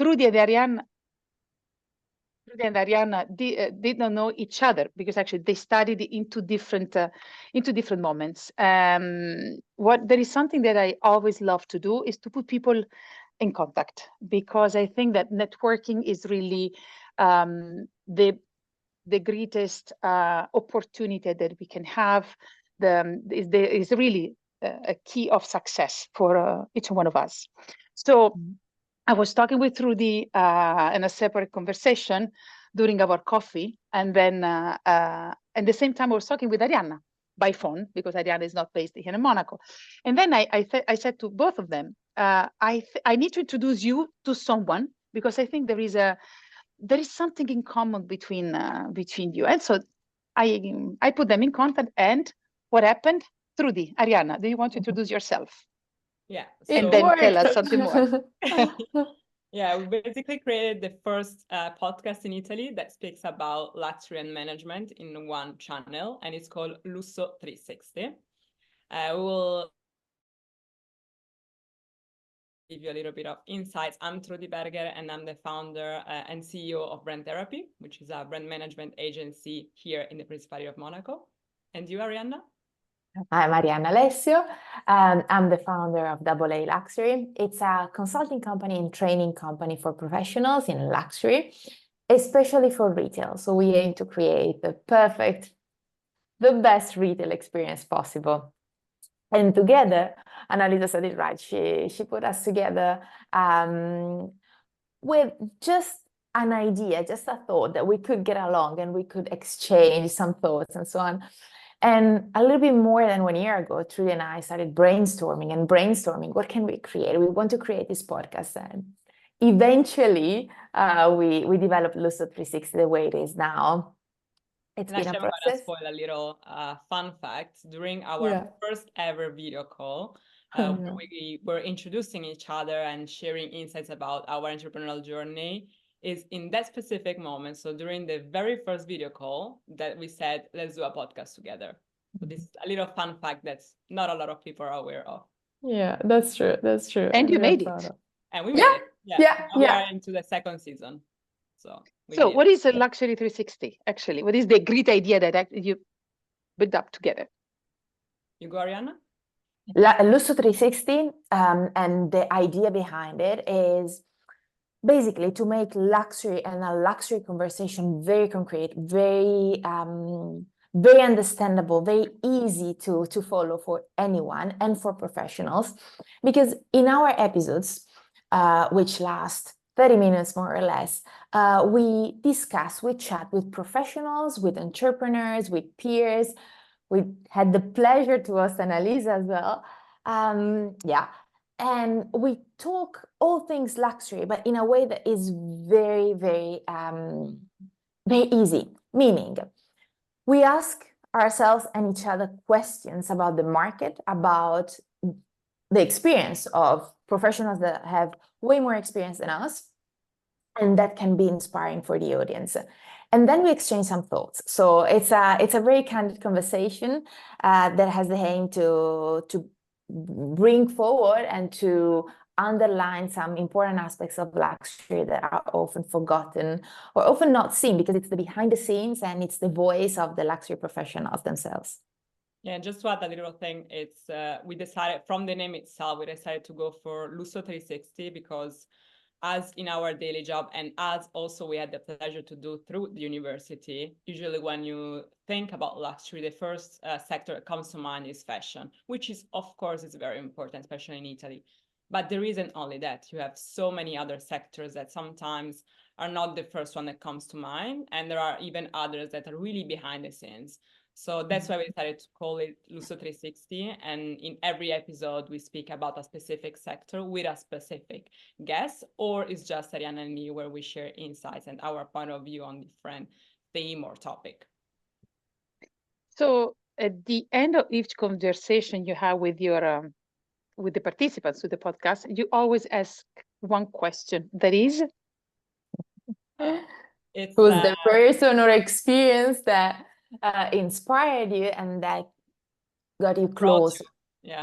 Trudy and Arianna did not know each other because actually they studied into different moments. There is something that I always love to do is to put people in contact, because I think that networking is really the greatest opportunity that we can have. Is really a key of success for each one of us. So I was talking with Trudy in a separate conversation during our coffee, and then at the same time I was talking with Arianna by phone, because Arianna is not based here in Monaco. And then I said to both of them, I need to introduce you to someone, because I think there is something in common between you. And so I put them in contact, and what happened? Trudy, Arianna, do you want to introduce yourself? Yeah. And then tell us something more. Yeah, we basically created the first podcast in Italy that speaks about luxury and management in one channel, and it's called 𝘀𝗲𝗰𝗂𝗀𝗃𝗀𝗃. We will give you a little bit of insights. I'm Trudy Berger, and I'm the founder and CEO of Brand Therapy, which is a brand management agency here in the Principality of Monaco. And you, Arianna? I'm Arianna Alessio. I'm the founder of 𝗀𝗂𝗲𝗃 Luxury. It's a consulting company and training company for professionals in luxury, especially for retail. So we aim to create the best retail experience possible. And together, Annalisa said it right, she put us together with just an idea, just a thought that we could get along and we could exchange some thoughts and so on. And a little bit more than 1 year ago, Trudy and I started brainstorming, what can we create? We want to create this podcast. And eventually, we developed 𝘀𝗀𝗃𝗀𝗃𝗀𝗃 the way it is now. It's been a process. I'm going to spoil a little fun fact. During our first ever video call, we were introducing each other and sharing insights about our entrepreneurial journey, is in that specific moment. So during the very first video call that we said, let's do a podcast together. So this is a little fun fact that's not a lot of people are aware of. Yeah, that's true. That's true. And you made it. And we made it. Yeah. We are into the second season. So what is a Luxury 360, actually? What is the great idea that you built up together? You go, Arianna? 𝘀𝗀𝗃𝗃𝗀𝗃, and the idea behind it is basically to make luxury and a luxury conversation very concrete, very understandable, very easy to follow for anyone and for professionals. Because in our episodes, which last 30 minutes more or less, we chat with professionals, with entrepreneurs, with peers. We had the pleasure to host Annalisa as well. And we talk all things luxury, but in a way that is very, very, very easy. Meaning, we ask ourselves and each other questions about the market, about the experience of professionals that have way more experience than us, and that can be inspiring for the audience. And then we exchange some thoughts. So it's a very candid conversation that has the aim to bring forward and to underline some important aspects of luxury that are often forgotten or often not seen, because it's the behind the scenes and it's the voice of the luxury professionals themselves. Yeah, just to add a little thing, it's we decided from the name itself, we decided to go for 𝘀𝗀𝗃𝗃𝗀𝗃 because as in our daily job and as also we had the pleasure to do through the university, usually when you think about luxury, the first sector that comes to mind is fashion, which is, of course, is very important, especially in Italy. But there isn't only that. You have so many other sectors that sometimes are not the first one that comes to mind. And there are even others that are really behind the scenes. So that's why we decided to call it 𝘀𝗀𝗃𝗃𝗀𝗃. And in every episode, we speak about a specific sector with a specific guest, or it's just Arianna and me where we share insights and our point of view on different theme or topic. So at the end of each conversation you have with your with the participants to the podcast, you always ask one question. That is, who's the person or experience that inspired you and that got you close,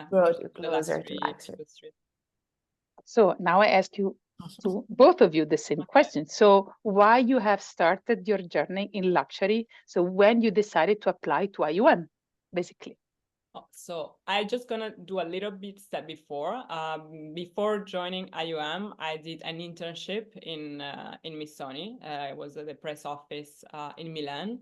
brought you closer to luxury. So now I ask you to both of you the same question. So why you have started your journey in luxury? So when you decided to apply to IUM, basically. So I just gonna do a little bit step before. Before joining IUM, I did an internship in Missoni. I was at the press office in Milan.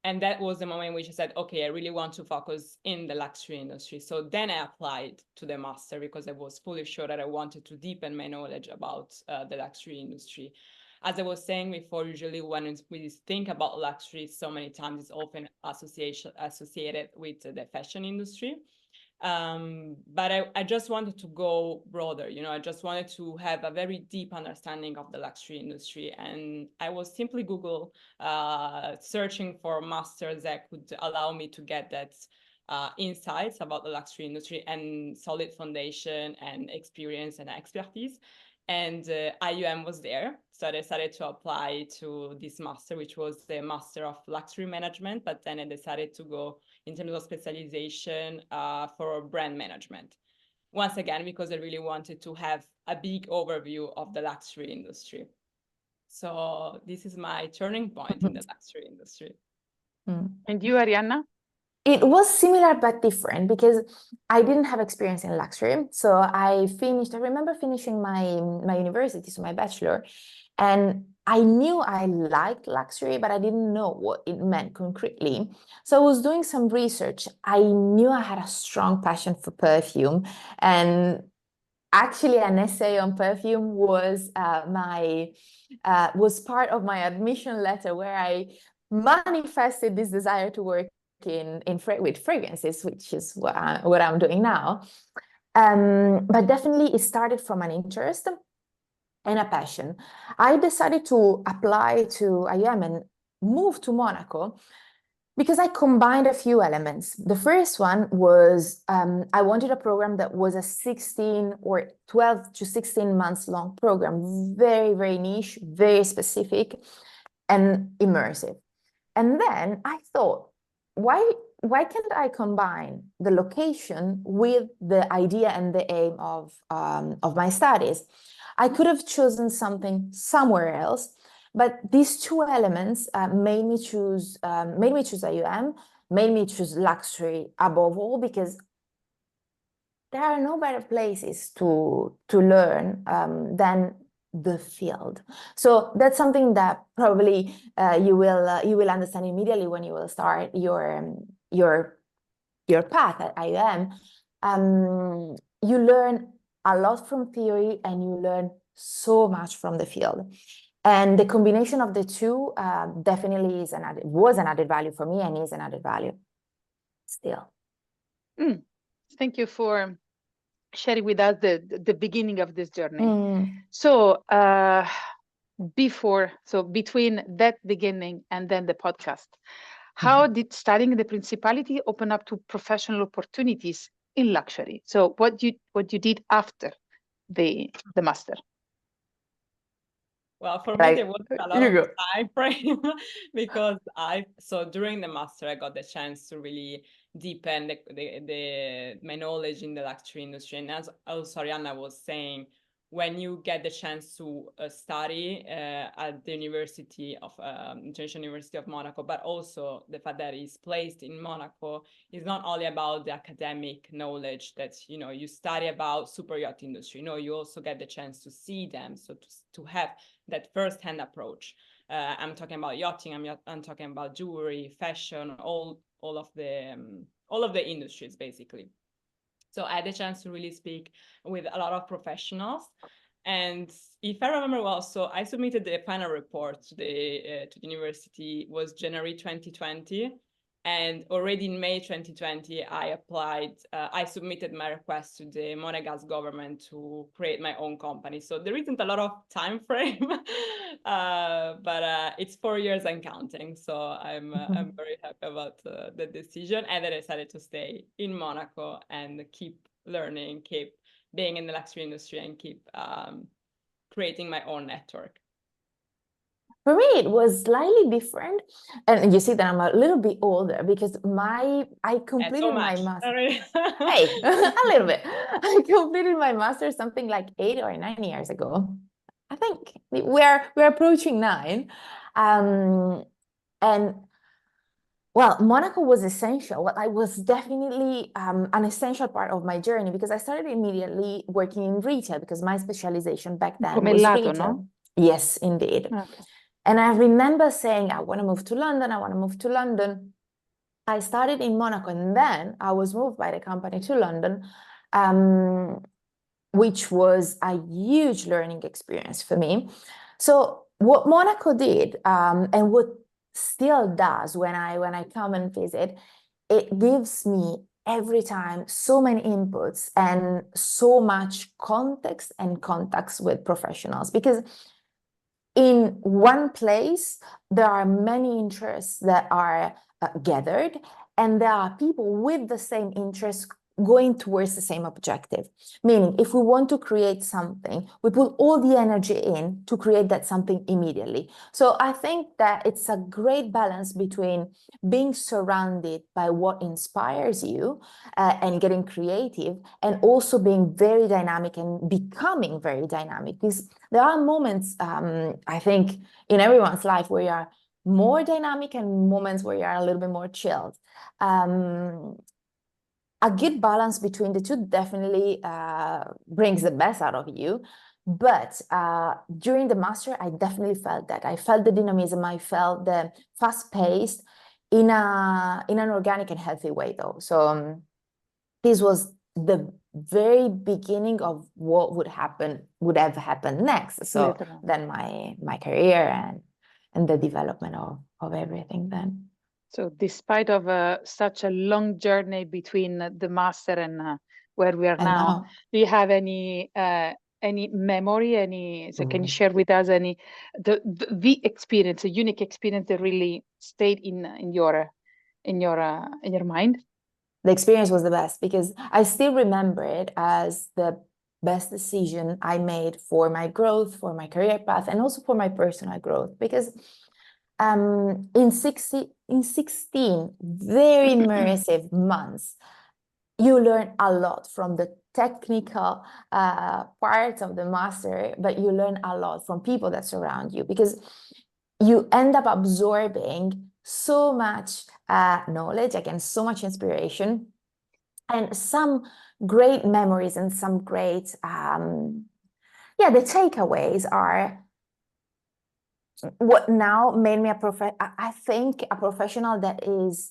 And that was the moment in which I said, okay, I really want to focus in the luxury industry. So then I applied to the master because I was fully sure that I wanted to deepen my knowledge about the luxury industry. As I was saying before, usually when we think about luxury, so many times it's often associated with the fashion industry. But I just wanted to go broader, I just wanted to have a very deep understanding of the luxury industry. And I was simply Google searching for masters that could allow me to get that insights about the luxury industry and solid foundation and experience and expertise. And IUM was there. So I decided to apply to this master, which was the Master of Luxury Management. But then I decided to go in terms of specialization for brand management. Once again, because I really wanted to have a big overview of the luxury industry. So this is my turning point in the luxury industry. And you, Arianna? It was similar but different because I didn't have experience in luxury. So I remember finishing my university, so my bachelor, and I knew I liked luxury, but I didn't know what it meant concretely. So I was doing some research. I knew I had a strong passion for perfume, and actually an essay on perfume was was part of my admission letter, where I manifested this desire to work with fragrances, which is what I'm doing now. But definitely it started from an interest and a passion. I decided to apply to IUM and move to Monaco because I combined a few elements. The first one was I wanted a program that was a 16 or 12 to 16 months long program, very, very niche, very specific and immersive. And then I thought, why can't I combine the location with the idea and the aim of my studies? I could have chosen something somewhere else, but these two elements made me choose IUM, made me choose luxury above all, because there are no better places to learn than the field. So that's something that probably you will understand immediately when you will start your path at IUM. You learn a lot from theory and you learn so much from the field. And the combination of the two definitely was an added value for me and is an added value still. Thank you for sharing with us the beginning of this journey. So between that beginning and then the podcast, how did studying the principality open up to professional opportunities in luxury? So what you did after the master? Well, for me, there was a lot of time frame because during the master, I got the chance to really deepen my knowledge in the luxury industry. And as also Arianna was saying, when you get the chance to study at the International University of Monaco, but also the fact that it's placed in Monaco, is not only about the academic knowledge that you study about super yacht industry. You also get the chance to see them, so to have that first-hand approach. I'm talking about yachting. I'm talking about jewelry, fashion, all of the industries basically. So I had the chance to really speak with a lot of professionals. And if I remember well, so I submitted the final report to the university was January 2020. And already in May 2020, I submitted my request to the Monegasque government to create my own company. So there isn't a lot of time frame, but it's 4 years and counting. So I'm very happy about the decision. And I decided to stay in Monaco and keep learning, keep being in the luxury industry, and keep creating my own network. For me, it was slightly different. And you see that I'm a little bit older because I completed my master. Hey, a little bit. I completed my master something like 8 or 9 years ago. I think we're approaching 9. And well, Monaco was essential. Well, I was definitely an essential part of my journey because I started immediately working in retail because my specialization back then was retail. No? Yes, indeed. Okay. And I remember saying, I want to move to London. I want to move to London. I started in Monaco and then I was moved by the company to London, which was a huge learning experience for me. So what Monaco did, and what still does when I come and visit, it gives me every time so many inputs and so much context and contacts with professionals, because in one place there are many interests that are gathered, and there are people with the same interests going towards the same objective. Meaning, if we want to create something, we put all the energy in to create that something immediately. So I think that it's a great balance between being surrounded by what inspires you and getting creative, and also being very dynamic and becoming very dynamic. Because there are moments, I think, in everyone's life where you are more dynamic and moments where you are a little bit more chilled. A good balance between the two definitely brings the best out of you. But during the master, I definitely felt that. I felt the dynamism. I felt the fast-paced in an organic and healthy way, though. So this was the very beginning of what would have happened next. So then my career and the development of everything then. So despite of such a long journey between the master and where we are now, do you have any memory, so can you share with us the experience, a unique experience that really stayed in your mind? The experience was the best because I still remember it as the best decision I made for my growth, for my career path, and also for my personal growth. Because in 16 very immersive months, you learn a lot from the technical parts of the master, but you learn a lot from people that surround you, because you end up absorbing so much knowledge, again, so much inspiration, and some great memories and some great, the takeaways are what now made me I think a professional that is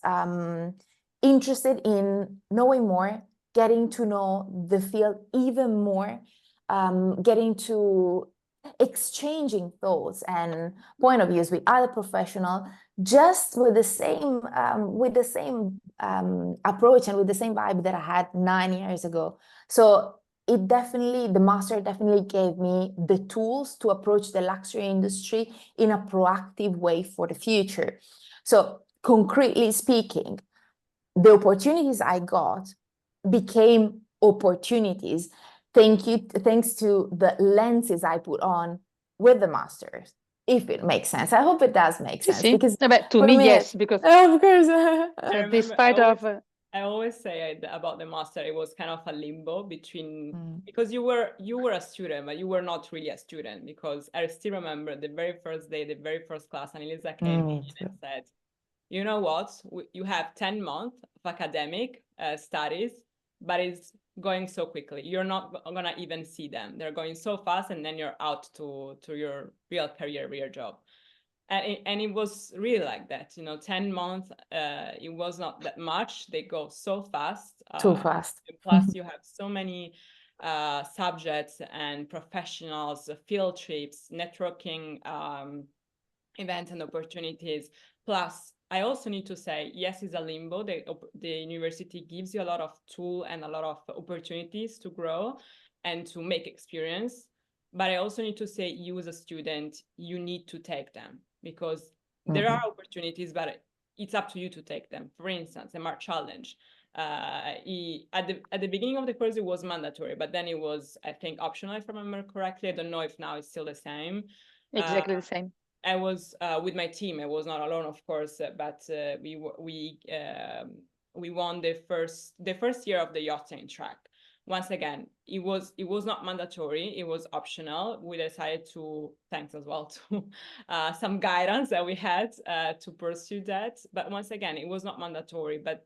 interested in knowing more, getting to know the field even more, getting to exchanging thoughts and point of views with other professionals, just with the same approach and with the same vibe that I had 9 years ago. So the master definitely gave me the tools to approach the luxury industry in a proactive way for the future. So concretely speaking, the opportunities I got became opportunities thanks to the lenses I put on with the masters, if it makes sense. I hope it does make sense. Because but to me, yes, because of course, despite of I always say about the master, it was kind of a limbo between, because you were a student, but you were not really a student, because I still remember the very first day, the very first class, and Elisa came in and said, you know what, you have 10 months of academic studies, but it's going so quickly. You're not going to even see them. They're going so fast, and then you're out to your real career, real job. And it was really like that, 10 months, it was not that much. They go so fast. Too fast. Plus, you have so many subjects and professionals, field trips, networking events and opportunities. Plus, I also need to say, yes, it's a limbo. The university gives you a lot of tools and a lot of opportunities to grow and to make experience. But I also need to say, you as a student, you need to take them, because there are opportunities, but it's up to you to take them. For instance, the MARC challenge. At the beginning of the course, it was mandatory, but then it was, I think, optional, if I remember correctly. I don't know if now it's still the same. Exactly the same. I was with my team. I was not alone, of course, but we won the first year of the yachting track. once again, it was not mandatory, it was optional. We decided to, thanks as well to some guidance that we had to pursue that. But once again, it was not mandatory, but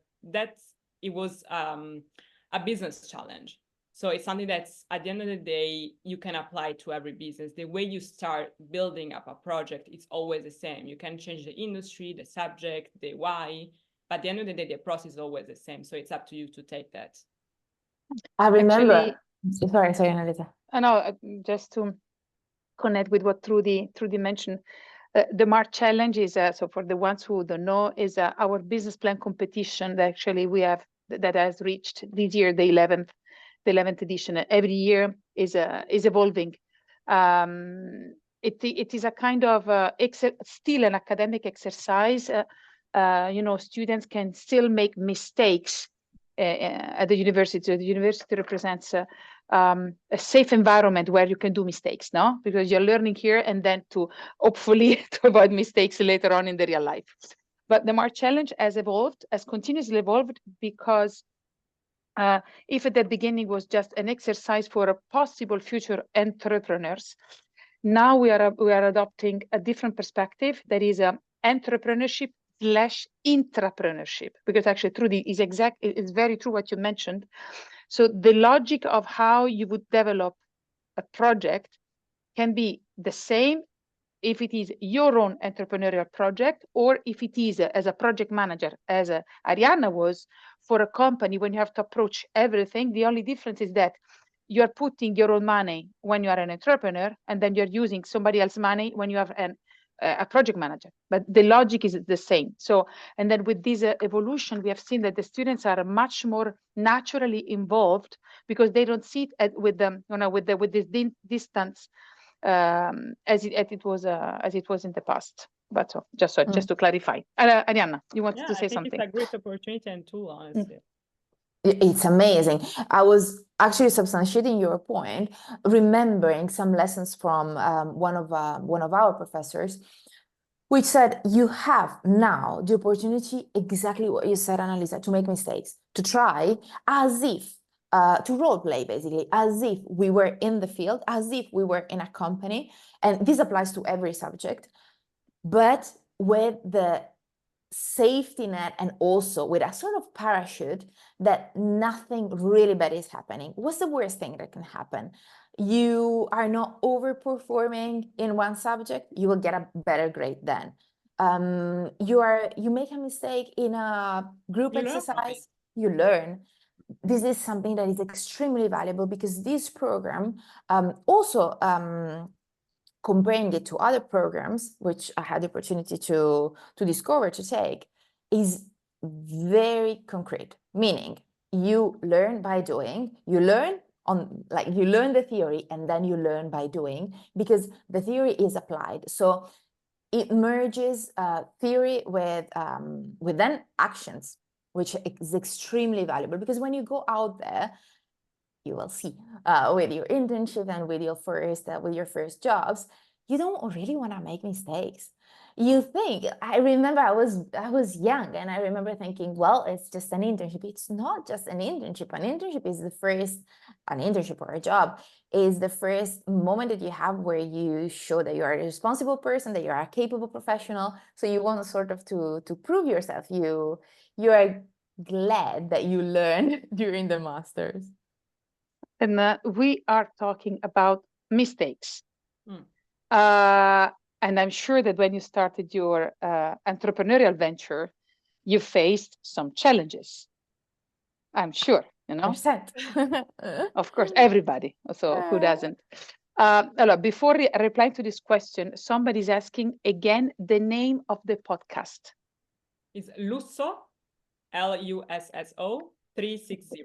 it was a business challenge. So it's something that's, at the end of the day, you can apply to every business. The way you start building up a project, it's always the same. You can change the industry, the subject, the why, but at the end of the day, the process is always the same. So it's up to you to take that. I remember. Actually, sorry, Annalisa. I know, just to connect with what Trudy mentioned, the March challenge is, so for the ones who don't know, is our business plan competition that actually we have, that has reached this year, the 11th edition. Every year is evolving. It is a kind of still an academic exercise. Students can still make mistakes at the university. The university represents a safe environment where you can do mistakes, no? Because you're learning here and then to hopefully to avoid mistakes later on in the real life. But the March challenge has continuously evolved, because if at the beginning was just an exercise for a possible future entrepreneurs, now we are adopting a different perspective, that is entrepreneurship / intrapreneurship, because actually Trudy it's very true what you mentioned. So the logic of how you would develop a project can be the same if it is your own entrepreneurial project, or if it is as a project manager, as Arianna was, for a company, when you have to approach everything. The only difference is that you are putting your own money when you are an entrepreneur, and then you're using somebody else's money when you have a project manager. But the logic is the same. So, and then with this evolution, we have seen that the students are much more naturally involved, because they don't sit with them, with this distance as it was in the past. But so, just to clarify, Arianna, you wanted to say something? It's a great opportunity and tool, honestly. It's amazing. I was actually substantiating your point, remembering some lessons from one of our professors, which said you have now the opportunity, exactly what you said, Annalisa, to make mistakes, to try as if, to role play, basically, as if we were in the field, as if we were in a company. And this applies to every subject, but with the safety net and also with a sort of parachute that nothing really bad is happening. What's the worst thing that can happen? You are not overperforming in one subject, you will get a better grade then. You make a mistake in a group exercise, you learn. This is something that is extremely valuable, because this program also comparing it to other programs, which I had the opportunity to discover, to take, is very concrete, meaning you learn by doing, you learn the theory, and then you learn by doing, because the theory is applied. So it merges theory with then actions, which is extremely valuable, because when you go out there, you will see with your internship and with your first jobs, you don't really want to make mistakes. You think, I remember I was young, and I remember thinking, well, it's just an internship. It's not just an internship. An internship is an internship or a job is the first moment that you have where you show that you are a responsible person, that you are a capable professional. So you want sort of to prove yourself. You are glad that you learned during the masters. And we are talking about mistakes. And I'm sure that when you started your entrepreneurial venture, you faced some challenges. I'm sure, Of course, everybody. So who doesn't? Before replying to this question, somebody's asking again the name of the podcast. It's Lusso, Lusso 360.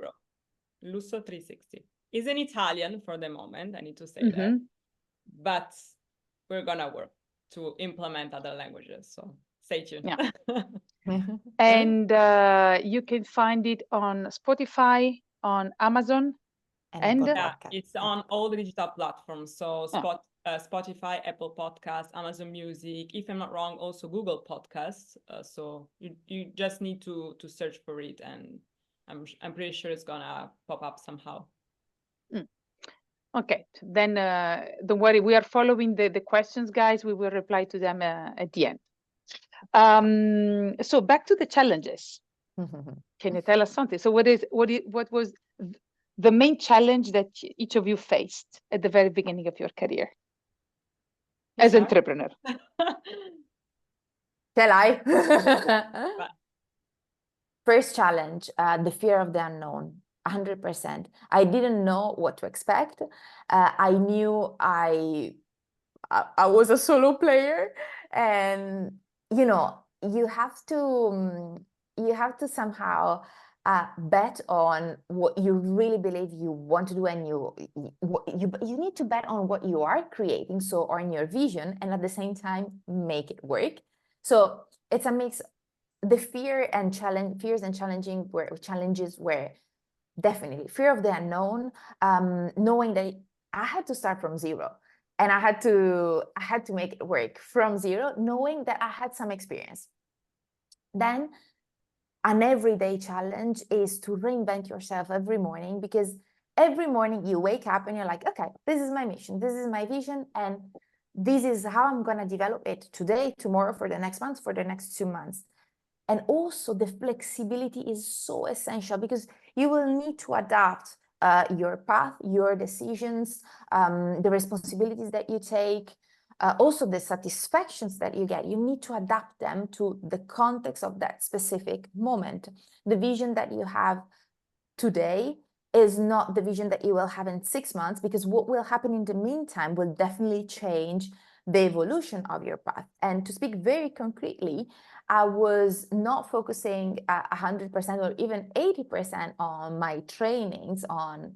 Lusso 360. It's in Italian for the moment, I need to say that. But we're gonna work to implement other languages, so stay tuned. Yeah. And you can find it on Spotify, on Amazon, and it's on all the digital platforms. So Spotify, Apple Podcasts, Amazon Music, if I'm not wrong, also Google Podcasts. So you just need to search for it, and I'm pretty sure it's gonna pop up somehow. Okay, then don't worry. We are following the questions, guys. We will reply to them at the end. So back to the challenges. Can you tell us something? So what was the main challenge that each of you faced at the very beginning of your career as entrepreneur? Shall I? First challenge, the fear of the unknown, 100%. I didn't know what to expect. I knew I was a solo player, and you know, you have to somehow bet on what you really believe you want to do, and you need to bet on what you are creating, so on your vision, and at the same time make it work. So it's a mix. The fears and challenges were definitely fear of the unknown, knowing that I had to start from zero, and I had to make it work from zero, knowing that I had some experience. Then an everyday challenge is to reinvent yourself every morning, because every morning you wake up and you're like, okay, this is my mission, this is my vision, and this is how I'm going to develop it today, tomorrow, for the next month, for the next 2 months. And also the flexibility is so essential, because you will need to adapt your path, your decisions, the responsibilities that you take, also the satisfactions that you get. You need to adapt them to the context of that specific moment. The vision that you have today is not the vision that you will have in 6 months, because what will happen in the meantime will definitely change the evolution of your path. And to speak very concretely, I was not focusing 100% or even 80% on my trainings, on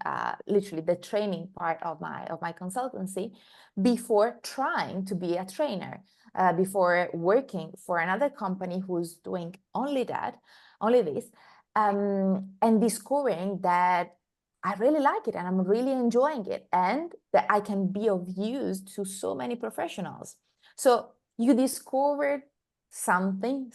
literally the training part of my consultancy, before trying to be a trainer, before working for another company who's doing only this, and discovering that I really like it and I'm really enjoying it, and that I can be of use to so many professionals. So you discovered something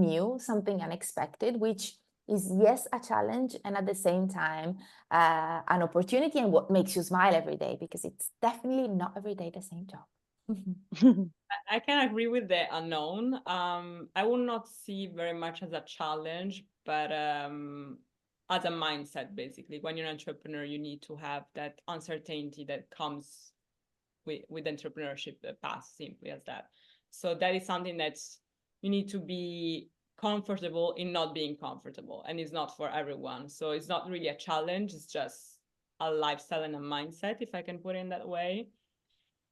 new, something unexpected, which is, yes, a challenge, and at the same time an opportunity, and what makes you smile every day, because it's definitely not every day the same job. I can agree with the unknown. I will not see very much as a challenge, but as a mindset, basically. When you're an entrepreneur, you need to have that uncertainty that comes with entrepreneurship path, simply as that. So that is something that you need to be comfortable in not being comfortable, and it's not for everyone. So it's not really a challenge, it's just a lifestyle and a mindset, if I can put it in that way.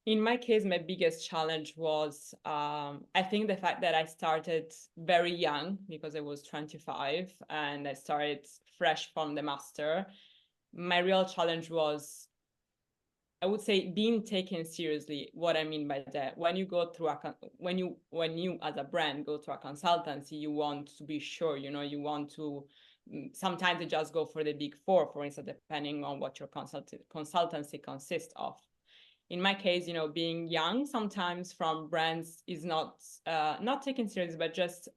In my case, my biggest challenge was, I think, the fact that I started very young, because I was 25 and I started fresh from the master. My real challenge was, I would say, being taken seriously. What I mean by that, when you go through when you as a brand go to a consultancy, you want to be sure, you want to, sometimes you just go for the big four, for instance, depending on what your consultancy consists of. In my case, being young sometimes from brands is not taken seriously, but just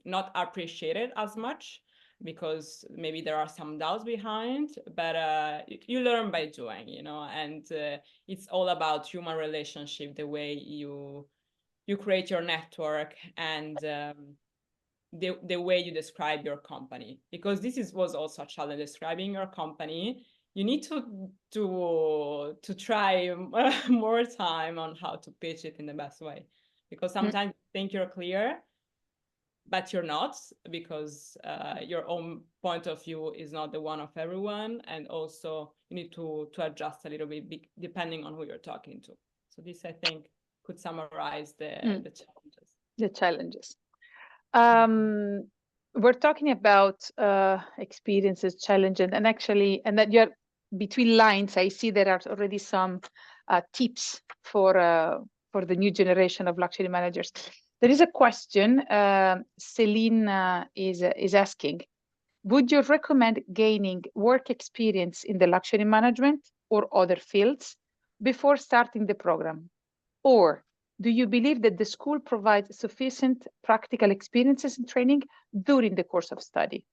not appreciated as much, because maybe there are some doubts behind, but you learn by doing, and it's all about human relationship, the way you create your network, and the way you describe your company, because this was also a challenge, describing your company. You need to try more time on how to pitch it in the best way, because sometimes you think you're clear, but you're not, because your own point of view is not the one of everyone, and also you need to adjust a little bit depending on who you're talking to. So this, I think, could summarize the challenges. The challenges. We're talking about experiences, challenges, and actually, and that you're between lines. I see there are already some tips for the new generation of luxury managers. There is a question. Celine is asking: would you recommend gaining work experience in the luxury management or other fields before starting the program, or do you believe that the school provides sufficient practical experiences and training during the course of study?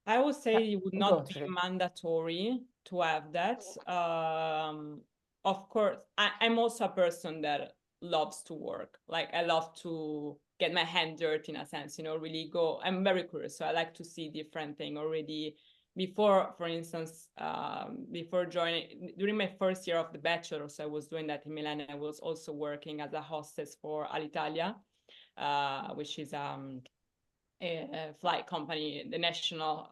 I would say it would not be through. mandatory to have that. Of course, I'm also a person that loves to work. Like, I love to get my hand dirty, in a sense, you know, really go. I'm very curious, so I like to see different things already. Before, for instance, before joining, during my first year of the bachelor, so I was doing that in Milan. I was also working as a hostess for Alitalia, which is a flight company, the national,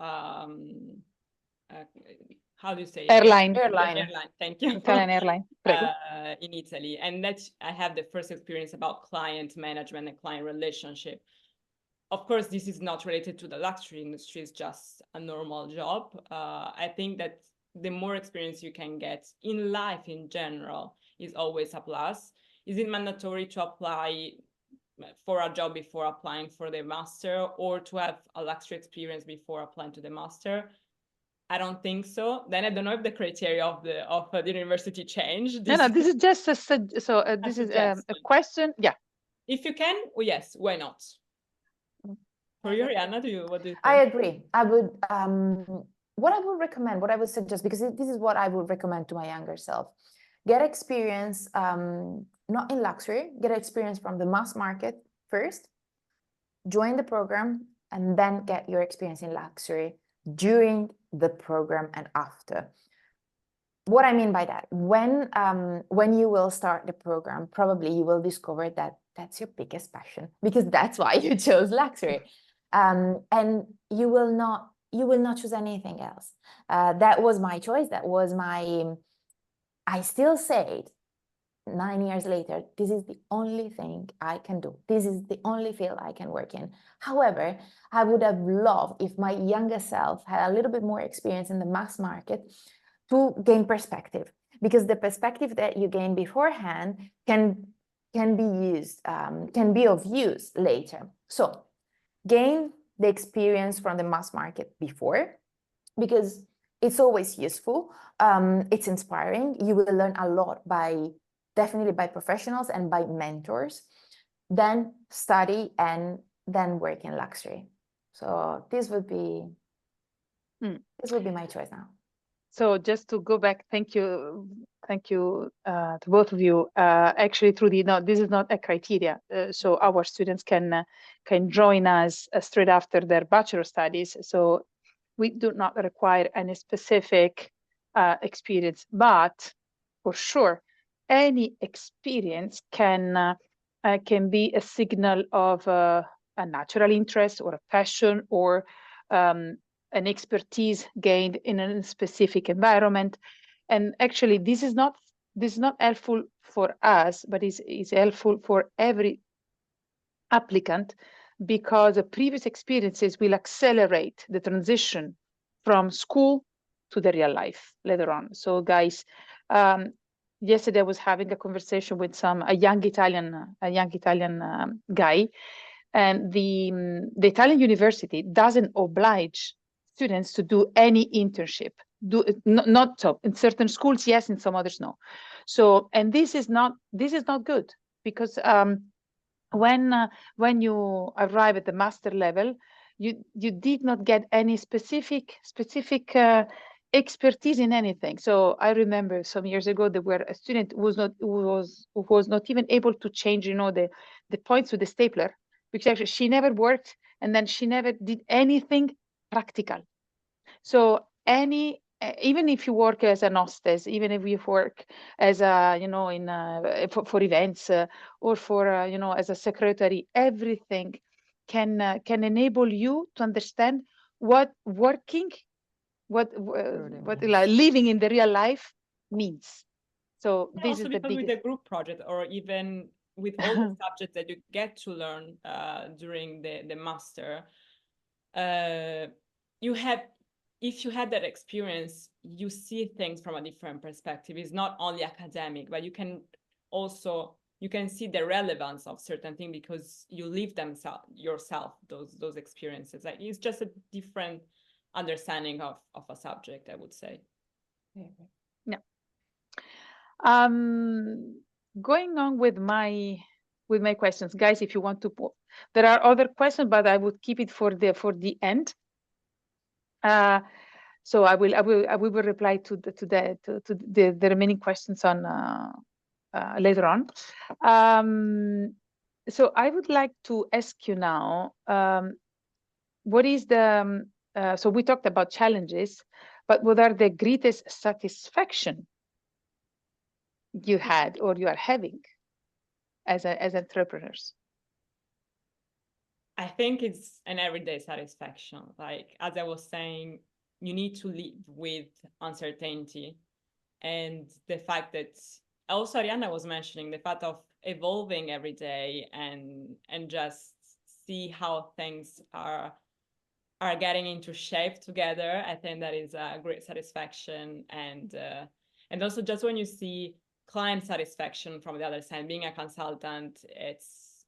how do you say? Airline. Airline, thank you. Italian airline. Prego. In Italy. And that's, I have the first experience about client management and client relationship. Of course, this is not related to the luxury industry, it's just a normal job. I think that the more experience you can get in life in general is always a plus. Is it mandatory to apply for a job before applying for the master, or to have a luxury experience before applying to the master? I don't think so. Then I don't know if the criteria of the university changed. No, this is just this is a question. Yeah. If you can, well, yes, why not? For you, Arianna, what do you think? I agree. I would, what I would recommend, what I would suggest, because this is what I would recommend to my younger self. Get experience, not in luxury, get experience from the mass market first, join the program, and then get your experience in luxury during the program and after. What I mean by that, when you will start the program, probably you will discover that that's your biggest passion, because that's why you chose luxury. And you will not choose anything else. That was my choice. That was I still say it 9 years later, this is the only thing I can do. This is the only field I can work in. However, I would have loved if my younger self had a little bit more experience in the mass market to gain perspective, because the perspective that you gain beforehand can be used, can be of use later. So gain the experience from the mass market before, because it's always useful. It's inspiring. You will learn a lot definitely by professionals and by mentors. Then study and then work in luxury. So this would be my choice now. So just to go back, thank you to both of you. Actually, Trudy, no, this is not a criteria. So our students can join us straight after their bachelor studies. So we do not require any specific experience, but for sure, any experience can be a signal of a natural interest or a passion, or an expertise gained in a specific environment. And actually, this is not helpful for us, but is helpful for every applicant, because the previous experiences will accelerate the transition from school to the real life later on. So guys, yesterday I was having a conversation with a young Italian guy, and the Italian university doesn't oblige students to do any internship. Not so in certain schools, yes, in some others, no. So, and this is not good, because when you arrive at the master level, you did not get any specific expertise in anything. So I remember some years ago there were a student who was not even able to change, the points with the stapler, because actually she never worked, and then she never did anything practical. So even if you work as an hostess, even if you work as a for events, or for as a secretary, everything can enable you to understand what working, what like living in the real life means. So this is the biggest. With the group project, or even with all the subjects that you get to learn during the master, if you had that experience, you see things from a different perspective. It's not only academic, but you can see the relevance of certain things because you live them yourself, those experiences. Like, it's just a different understanding of a subject, I would say. Yeah. Going on with my questions, guys, if you want to, there are other questions, but I would keep it for the end. So I will reply to the remaining questions on later on. So I would like to ask you now, what is the so we talked about challenges, but what are the greatest satisfaction you had or you are having as entrepreneurs? I think it's an everyday satisfaction. Like, as I was saying, you need to live with uncertainty, and the fact that also Arianna was mentioning the fact of evolving every day and just see how things are getting into shape together. I think that is a great satisfaction, and also just when you see client satisfaction from the other side, being a consultant,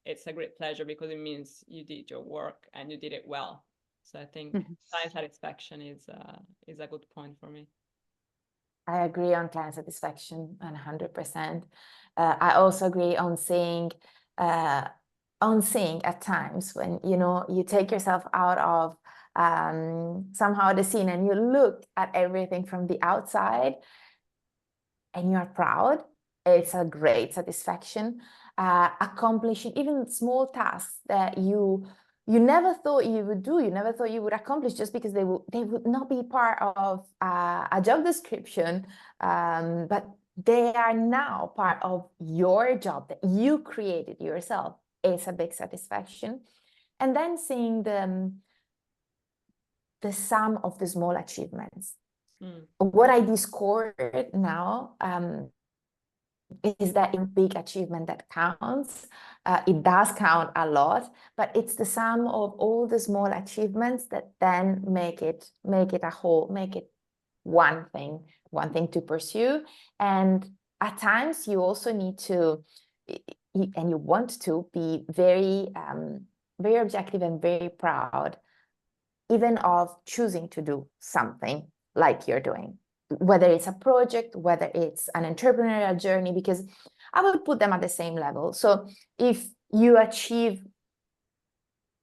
it's a great pleasure because it means you did your work and you did it well. So I think client satisfaction is a good point for me. I agree on client satisfaction 100%. I also agree on seeing at times when you take yourself out of somehow the scene and you look at everything from the outside and you're proud. It's a great satisfaction. Accomplishing even small tasks that you never thought you would do, you never thought you would accomplish, just because they would not be part of a job description, but they are now part of your job that you created yourself. It's a big satisfaction. And then seeing the sum of the small achievements. What I discovered now is that in big achievement that counts. It does count a lot, but it's the sum of all the small achievements that then make it a whole, make it one thing to pursue. And at times you also need to, and you want to be very objective and very proud, even of choosing to do something like you're doing, whether it's a project, whether it's an entrepreneurial journey, because I would put them at the same level. So if you achieve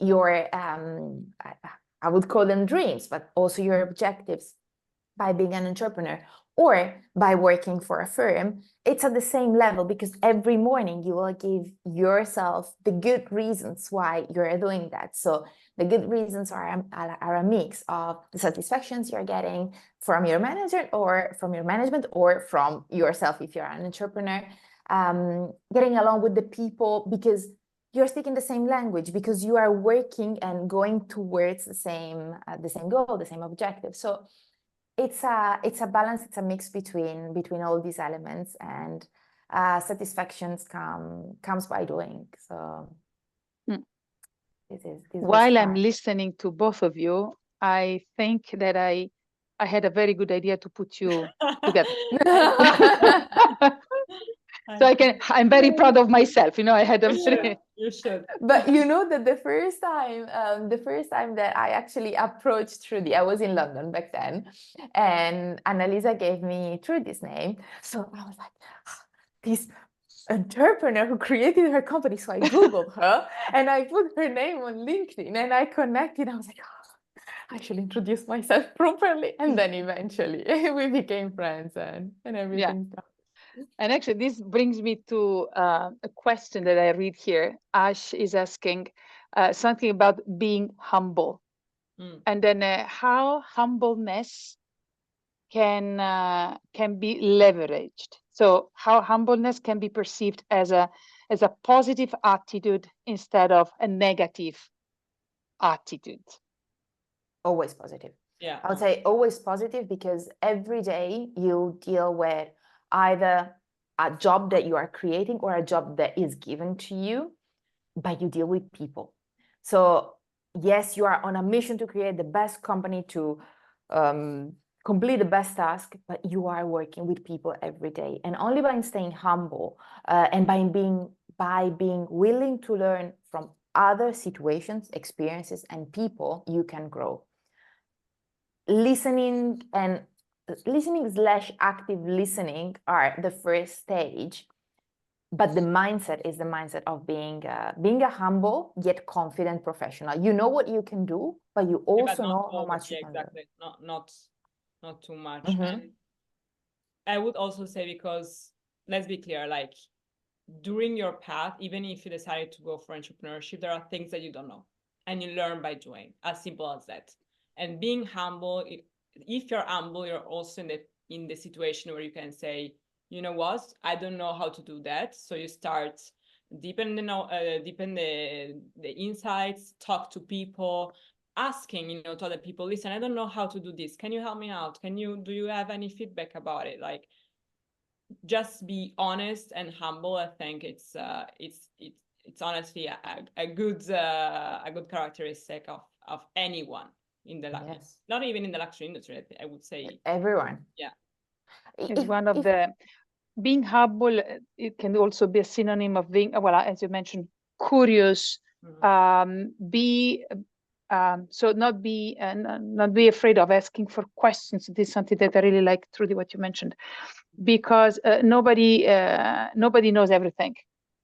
your, I would call them dreams, but also your objectives by being an entrepreneur or by working for a firm, it's at the same level, because every morning you will give yourself the good reasons why you're doing that. So the good reasons are a mix of the satisfactions you're getting from your manager or from your management or from yourself if you're an entrepreneur, getting along with the people because you're speaking the same language, because you are working and going towards the same goal, the same objective. So it's a balance, it's a mix between all these elements, and satisfactions comes by doing. So while I'm listening to both of you, I think that I had a very good idea to put you together. So I'm very proud of myself. I had a very... You should. But that the first time that I actually approached Trudy, I was in London back then, and Annalisa gave me Trudy's name. So I was like, this entrepreneur who created her company. So I Googled her and I put her name on LinkedIn and I connected. I was like, I should introduce myself properly. And then eventually we became friends and everything. Yeah. And actually, this brings me to a question that I read here. Ash is asking something about being humble, and then how humbleness can be leveraged. So how humbleness can be perceived as a positive attitude instead of a negative attitude. Always positive. Yeah, I would say always positive, because every day you deal with either a job that you are creating or a job that is given to you, but you deal with people. So yes, you are on a mission to create the best company, to complete the best task, but you are working with people every day. And only by staying humble and by being willing to learn from other situations, experiences, and people, you can grow. Listening / active listening are the first stage. but the mindset is the mindset of being a humble yet confident professional. You know what you can do, but you also know how much you can learn. Exactly. Not too much. Mm-hmm. And I would also say, because let's be clear, like during your path, even if you decided to go for entrepreneurship, there are things that you don't know, and you learn by doing, as simple as that. And being humble, if you're humble, you're also in the situation where you can say, you know what, I don't know how to do that. So you start deepen the insights, talk to people, asking, you know, to other people, listen, I don't know how to do this. Can you help me out? Do you have any feedback about it? Like, just be honest and humble. I think it's honestly a good characteristic of anyone in the luxury, Yes. not even in the luxury industry. I would say Everyone. Yeah. It's one of the being humble. It can also be a synonym of being, well, as you mentioned, curious. So not be afraid of asking for questions. This is something that I really like, Trudy, what you mentioned, because nobody knows everything.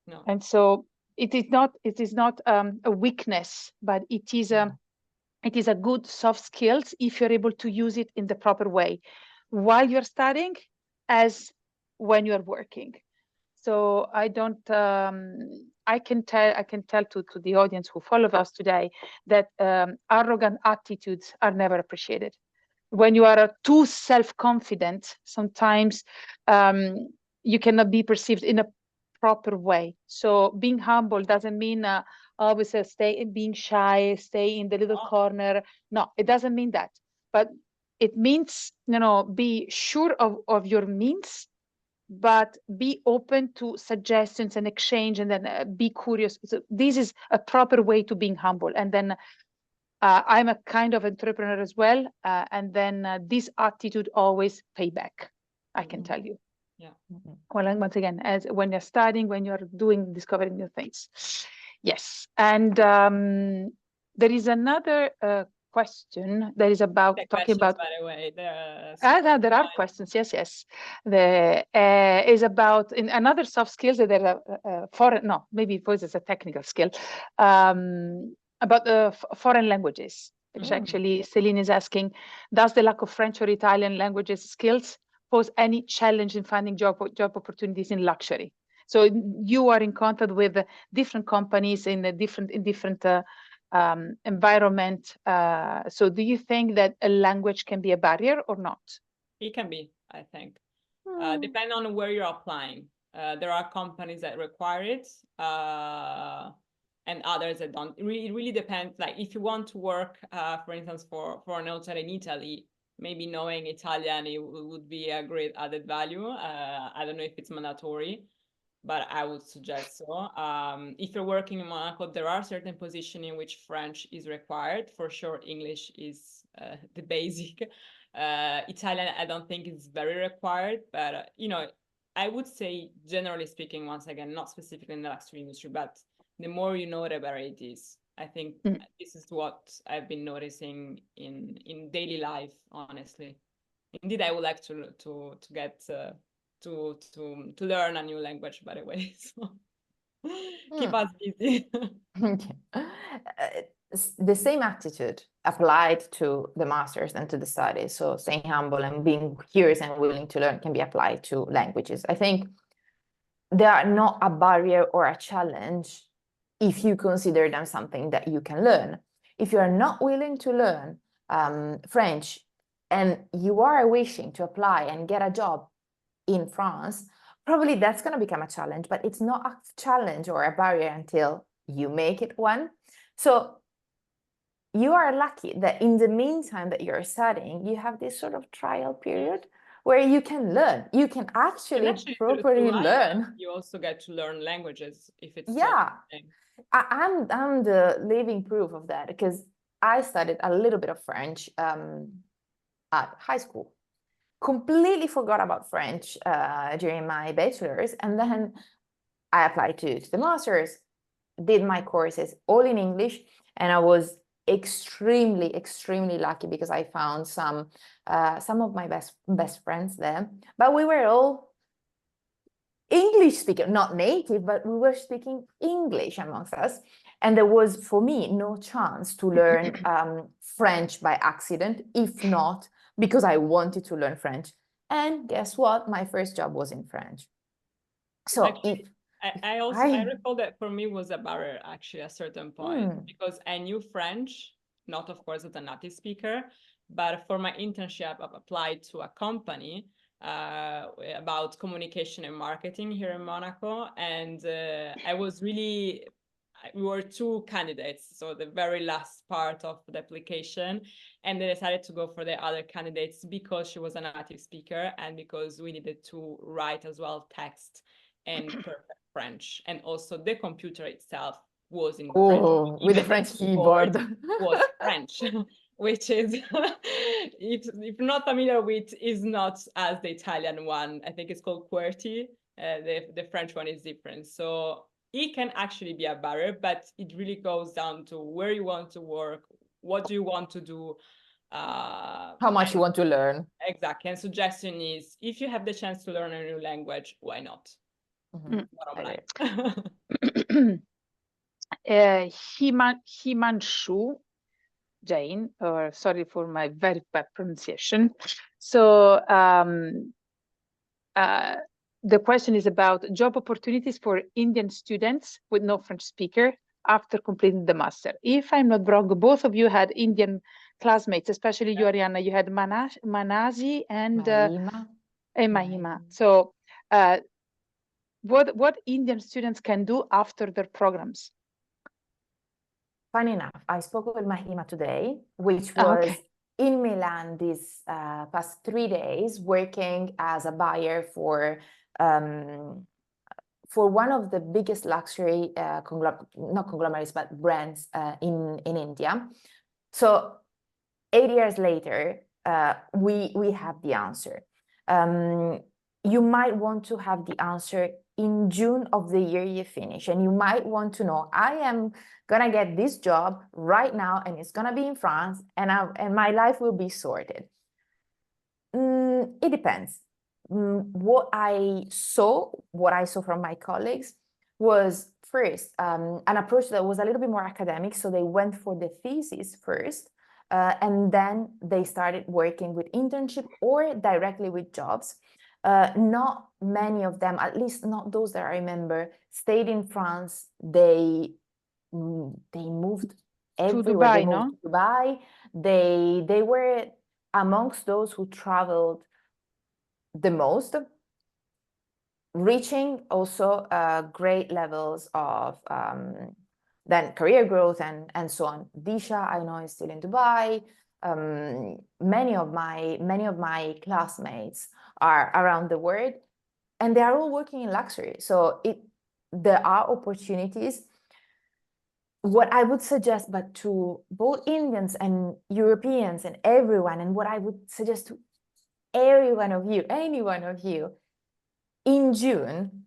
No. And so it is not a weakness, but it is a good soft skills if you're able to use it in the proper way while you're studying, as when you're working. So I can tell to the audience who follow us today that arrogant attitudes are never appreciated. When you are too self-confident, sometimes you cannot be perceived in a proper way. So being humble doesn't mean always being shy, stay in the little corner. No, it doesn't mean that. But it means, be sure of your means, but be open to suggestions and exchange, and then be curious. So this is a proper way to being humble. And then I'm a kind of entrepreneur as well. And then this attitude always pay back, I can tell you. Yeah. Well, once again, as when you're studying, when you're discovering new things. Yes. And there is another question that is about talking about. By the way, there are questions. Yes. Is about in another soft skills that are foreign. No, maybe it was a technical skill. About foreign languages, which actually Celine is asking, does the lack of French or Italian languages skills pose any challenge in finding job opportunities in luxury? So you are in contact with different companies in different environment. So do you think that a language can be a barrier or not? It can be, I think. Depending on where you're applying. There are companies that require it, and others that don't. It really depends. Like if you want to work, for instance, for an hotel in Italy, maybe knowing Italian would be a great added value. I don't know if it's mandatory, but I would suggest so. If you're working in Monaco, there are certain positions in which French is required. For sure, English is the basic. Italian, I don't think it's very required, but I would say, generally speaking, once again, not specifically in the luxury industry, but the more you know, the better it is. I think this is what I've been noticing in daily life, honestly. Indeed, I would like to get to learn a new language, by the way. So keep us busy. The same attitude applied to the masters and to the studies. So staying humble and being curious and willing to learn can be applied to languages. I think they are not a barrier or a challenge if you consider them something that you can learn. If you are not willing to learn French and you are wishing to apply and get a job in France, probably that's going to become a challenge, but it's not a challenge or a barrier until you make it one. So you are lucky that in the meantime that you're studying, you have this sort of trial period where you can learn. You can actually properly learn. You also get to learn languages if it's I'm the living proof of that, because I studied a little bit of French at high school. Completely forgot about French during my bachelor's, and then I applied to the master's, did my courses all in English, and I was extremely lucky because I found some of my best friends there. But we were all English speaker, not native, but we were speaking English amongst us. And there was, for me, no chance to learn French by accident, if not because I wanted to learn French. And guess what? My first job was in French. So actually, I recall that for me was a barrier actually at a certain point, because I knew French, not of course as a native speaker, but for my internship I applied to a company about communication and marketing here in Monaco, and we were two candidates, so the very last part of the application, and they decided to go for the other candidates because she was a native speaker and because we needed to write as well text and perfect French, and also the computer itself was in French. With the French keyboard was French, which is, if not familiar with, is not as the Italian one. I think it's called QWERTY. The French one is different. So it can actually be a barrier, but it really goes down to where you want to work, what do you want to do, how much you want to learn. Exactly. And suggestion is, if you have the chance to learn a new language, why not? Bottom line. 𝘀𝗙𝗰𝗰𝗲𝗀𝗀𝗀𝗀𝗀, or sorry for my very bad pronunciation. So the question is about job opportunities for Indian students with no French speaker after completing the master. If I'm not wrong, both of you had Indian classmates, especially you, Arianna. You had Manasi and 𝘀𝗙𝗰𝗲𝗀𝗀𝗀𝗀. So what Indian students can do after their programs? Funny enough, I spoke with 𝘀𝗙𝗰𝗲 today, which was in Milan these past 3 days, working as a buyer for one of the biggest luxury not conglomerates, but brands in India. So 8 years later, we have the answer. You might want to have the answer in June of the year you finish, and you might want to know, I am gonna get this job right now, and it's gonna be in France, and my life will be sorted. It depends. What I saw from my colleagues was first an approach that was a little bit more academic, so they went for the thesis first, and then they started working with internship or directly with jobs. Not many of them, at least not those that I remember, stayed in France. They moved everywhere. They moved to Dubai. They were amongst those who traveled the most, reaching also great levels of then career growth and so on. Disha, I know, is still in Dubai. Many of my classmates are around the world, and they are all working in luxury. So there are opportunities. What I would suggest, but to both Indians and Europeans and everyone, and what I would suggest to any one of you, in June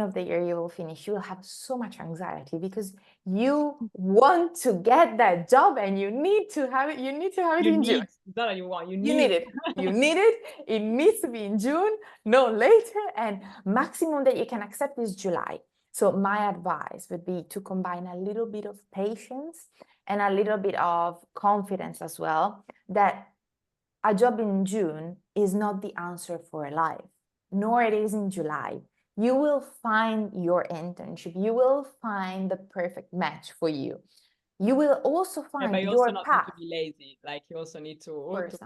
of the year you will finish, you will have so much anxiety because you want to get that job and you need to have it. You need to have it in June. That you want. You need it. You need it. It needs to be in June, no later. And maximum that you can accept is July. So my advice would be to combine a little bit of patience and a little bit of confidence as well, that a job in June is not the answer for life, nor it is in July. You will find your internship. You will find the perfect match for you. You will also find but you your also not path. Need to be lazy. Like you also need to. Of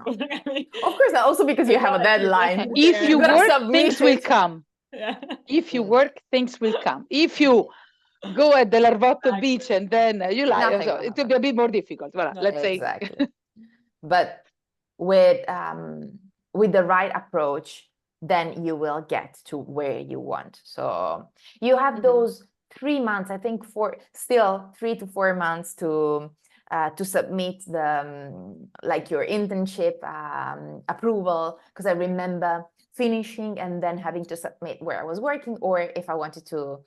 course, also because you have a deadline. If you work, things will come. Yeah. If you work, things will come. If you go at the 𝘀𝗲𝗀𝗀𝗀𝗀 beach and then you lie, so it will be a bit more difficult. Voilà, let's say. But with the right approach, then you will get to where you want. So you have those 3 months, I think, still 3 to 4 months to submit your internship approval, because I remember finishing and then having to submit where I was working, or if I wanted to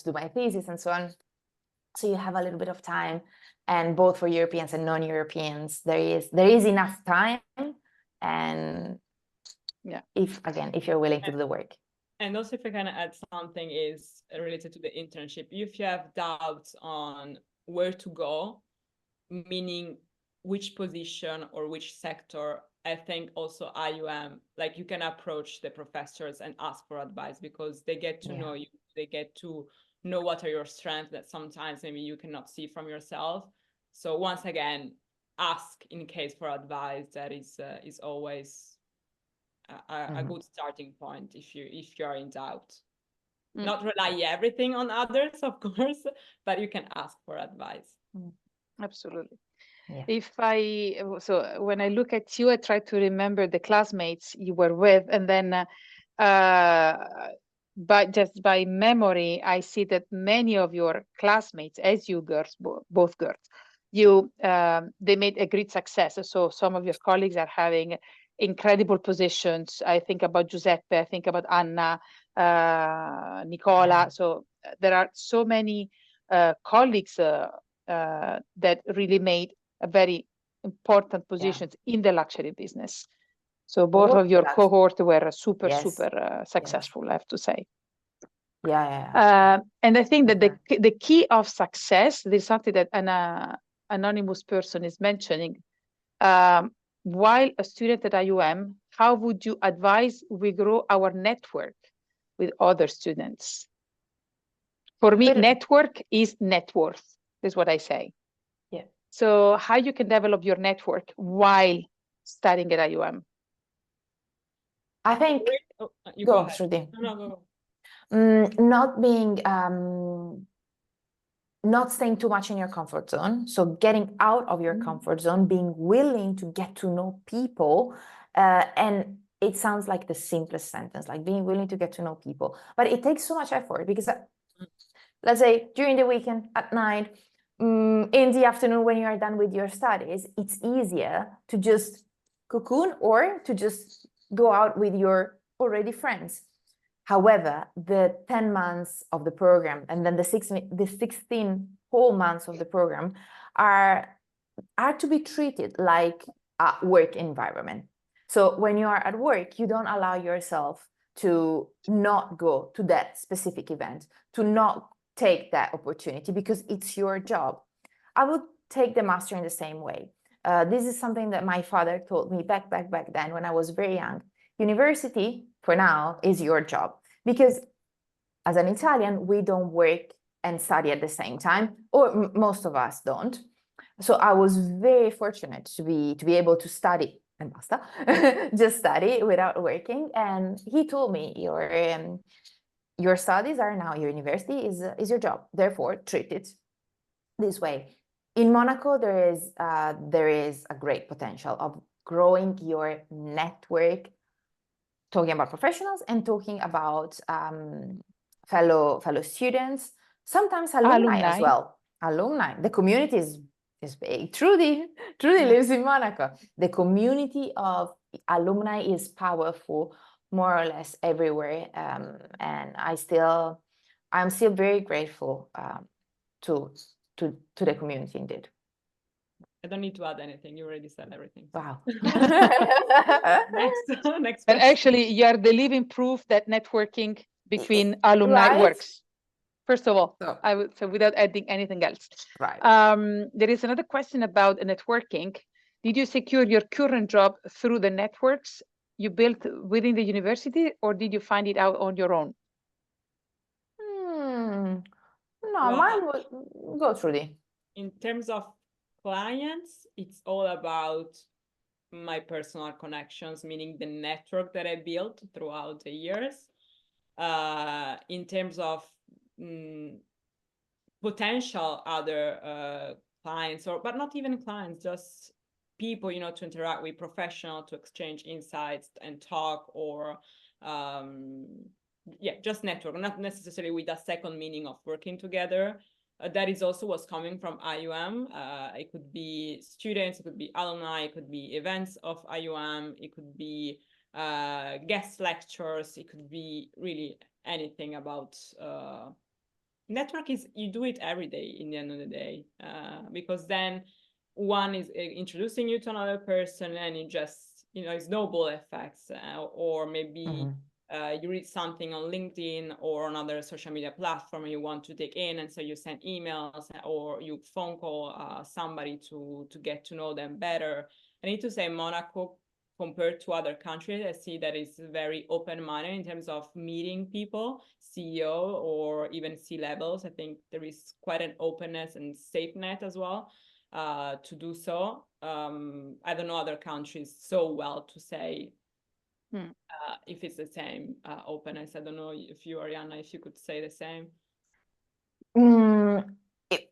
do my thesis and so on. So you have a little bit of time, and both for Europeans and non-Europeans, there is enough time. And if you're willing to do the work. And also, if I can add something is related to the internship, if you have doubts on where to go, meaning which position or which sector, I think also IUM, like you can approach the professors and ask for advice because they get to know you, they get to know what are your strengths that sometimes maybe you cannot see from yourself. So once again, ask in case for advice. That is always a good starting point if you are in doubt. Not rely everything on others, of course, but you can ask for advice. Absolutely. Yeah. So when I look at you, I try to remember the classmates you were with, and then but just by memory, I see that many of your classmates, as you girls, both girls, they made a great success. So some of your colleagues are having incredible positions. I think about Giuseppe, I think about Anna, Nicola. So there are so many colleagues that really made a very important positions in the luxury business. So both of your cohort were super successful, I have to say. And I think that the key of success, there's something that an anonymous person is mentioning. While a student at IUM, how would you advise we grow our network with other students? For me, network is net worth, is what I say. Yeah. So how you can develop your network while studying at IUM? I think go Trudy. No. Not being not staying too much in your comfort zone. So getting out of your comfort zone, being willing to get to know people. And it sounds like the simplest sentence, like being willing to get to know people. But it takes so much effort because let's say during the weekend, at night, in the afternoon when you are done with your studies, it's easier to just cocoon or to just go out with your already friends. However, the 10 months of the program and then the 16 whole months of the program are to be treated like a work environment. So when you are at work, you don't allow yourself to not go to that specific event, to not take that opportunity because it's your job. I would take the master in the same way. This is something that my father told me back then when I was very young. University, for now, is your job because as an Italian, we don't work and study at the same time, or most of us don't. So I was very fortunate to be able to study and basta, just study without working. And he told me, your studies are now, your university is your job. Therefore, treat it this way. In Monaco, there is a great potential of growing your network, talking about professionals and talking about fellow students, sometimes alumni as well. Alumni, the community is big. Trudy lives in Monaco. The community of alumni is powerful, more or less everywhere. And I'm still very grateful to the community indeed. I don't need to add anything. You already said everything. Wow. Next question. And actually, you are the living proof that networking between alumni works. First of all, I would say without adding anything else. Right. There is another question about networking. Did you secure your current job through the networks you built within the university, or did you find it out on your own? No, mine would go through the. In terms of clients, it's all about my personal connections, meaning the network that I built throughout the years. In terms of potential other clients, but not even clients, just people, to interact with, professional, to exchange insights and talk, or just network, not necessarily with a second meaning of working together. That is also what's coming from IUM. It could be students, it could be alumni, it could be events of IUM, it could be guest lectures, it could be really anything about network. Is you do it every day in the end of the day, because then one is introducing you to another person and you just, snowball effects, or maybe you read something on LinkedIn or on other social media platform and you want to dig in, and so you send emails or you phone call somebody to get to know them better. I need to say Monaco, compared to other countries, I see that it's very open-minded in terms of meeting people, CEO or even C-levels. I think there is quite an openness and safe net as well to do so. I don't know other countries so well to say if it's the same openness. I don't know if you, Arianna, if you could say the same.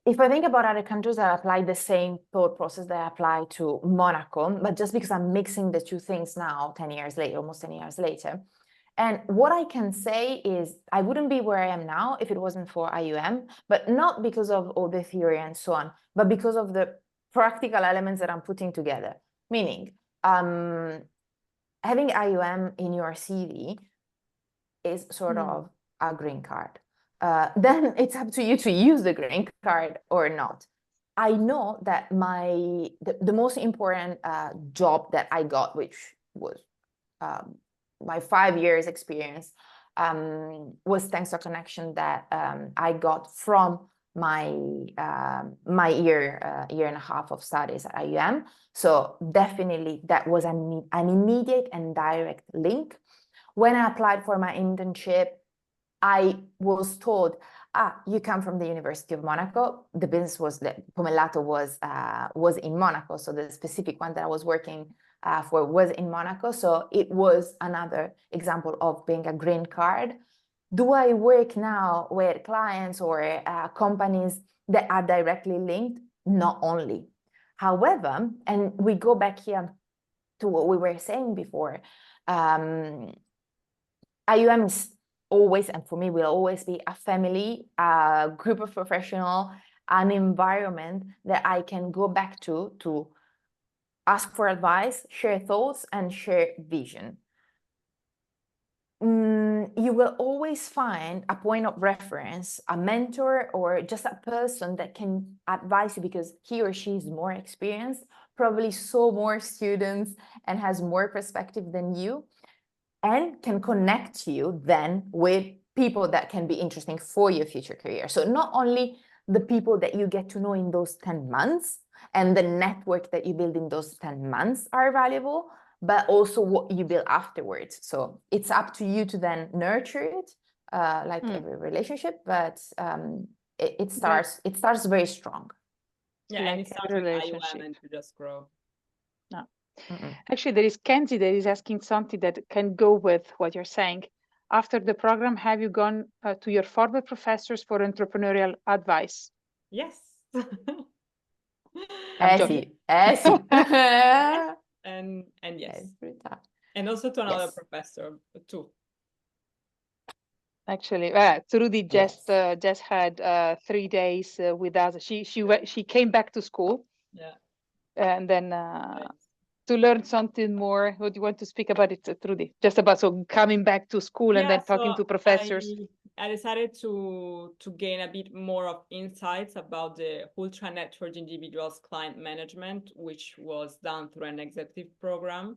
If I think about other countries, I apply the same thought process that I apply to Monaco, but just because I'm mixing the two things now, 10 years later, almost 10 years later. And what I can say is I wouldn't be where I am now if it wasn't for IUM, but not because of all the theory and so on, but because of the practical elements that I'm putting together. Meaning, having IUM in your CV is sort of a green card. Then it's up to you to use the green card or not. I know that the most important job that I got, which was my 5 years experience, was thanks to a connection that I got from my year and a half of studies at IUM. So definitely that was an immediate and direct link. When I applied for my internship, I was told, you come from the University of Monaco. The business was that 𝘀𝗿𝗏𝗏 was in Monaco. So the specific one that I was working for was in Monaco. So it was another example of being a green card. Do I work now with clients or companies that are directly linked? Not only. However, and we go back here to what we were saying before, IUM is always, and for me, will always be a family, a group of professionals, an environment that I can go back to ask for advice, share thoughts, and share vision. You will always find a point of reference, a mentor, or just a person that can advise you because he or she is more experienced, probably saw more students and has more perspective than you, and can connect you then with people that can be interesting for your future career. So not only the people that you get to know in those 10 months and the network that you build in those 10 months are valuable, but also what you build afterwards. So it's up to you to then nurture it, like every relationship, but it starts very strong. Yeah, and it starts with IUM and to just grow. No. Actually, there is Kenzie that is asking something that can go with what you're saying. After the program, have you gone to your former professors for entrepreneurial advice? Yes. Sì. And yes. And also to another professor too. Actually, Trudy just had 3 days with us. She came back to school. Yeah. And then to learn something more. What do you want to speak about it, Trudy? Just about coming back to school and then talking to professors. I decided to gain a bit more of insights about the ultra network individuals client management, which was done through an executive program.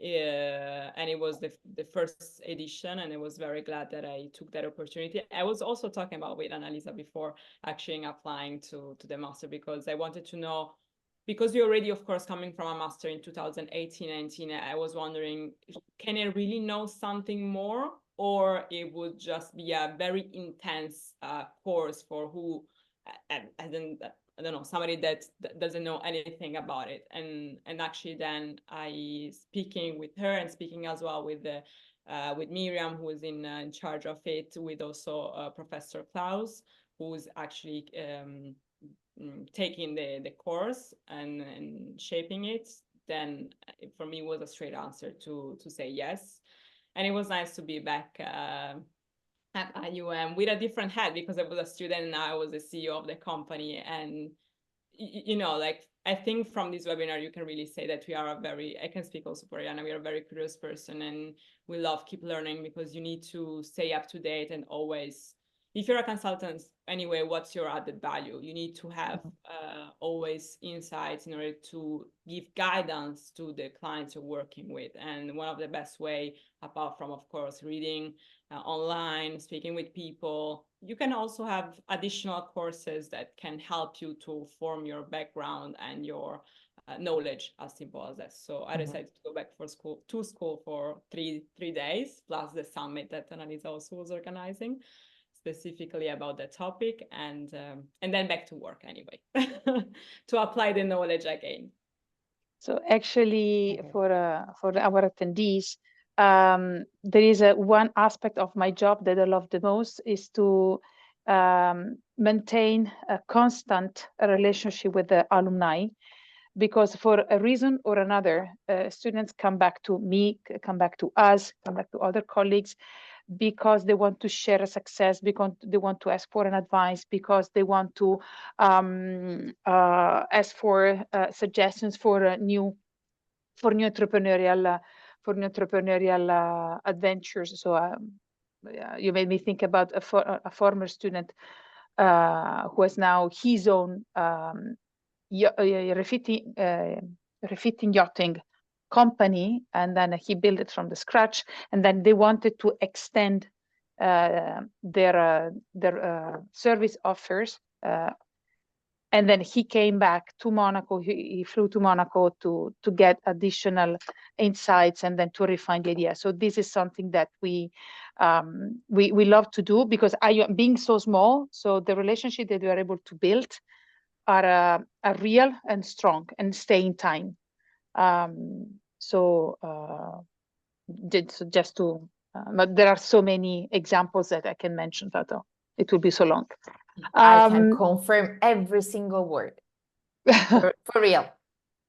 And it was the first edition, and I was very glad that I took that opportunity. I was also talking about with Annalisa before actually applying to the master, because I wanted to know, because you're already, of course, coming from a master in 2018-19, I was wondering, can I really know something more, or it would just be a very intense course for who, I don't know, somebody that doesn't know anything about it. And actually then speaking with her and speaking as well with Miriam, who is in charge of it, with also Professor Klaus, who's actually taking the course and shaping it, then for me it was a straight answer to say yes. And it was nice to be back at IUM with a different hat, because I was a student and now I was the CEO of the company. And you know, like, I think from this webinar you can really say that we are I can speak also for Arianna, we are a very curious person, and we love keep learning, because you need to stay up to date and always if you're a consultant anyway, what's your added value? You need to have always insights in order to give guidance to the clients you're working with. And one of the best way, apart from, of course, reading online, speaking with people, you can also have additional courses that can help you to form your background and your knowledge, as simple as that. So I decided to go back to school for three days, plus the summit that Annalisa also was organizing, specifically about the topic, and then back to work anyway, to apply the knowledge again. So actually, for our attendees, there is one aspect of my job that I love the most is to maintain a constant relationship with the alumni, because for a reason or another, students come back to me, come back to us, come back to other colleagues, because they want to share a success, because they want to ask for an advice, because they want to ask for suggestions for new entrepreneurial adventures. So you made me think about a former student who has now his own refitting yachting company, and then he built it from the scratch, and then they wanted to extend their service offers, and then he came back to Monaco. He flew to Monaco to get additional insights and then to refine the idea. So this is something that we love to do, because IUM being so small, so the relationship that we are able to build are real and strong and stay in time. Just to, but there are so many examples that I can mention, but it will be so long. I can confirm every single word. For real.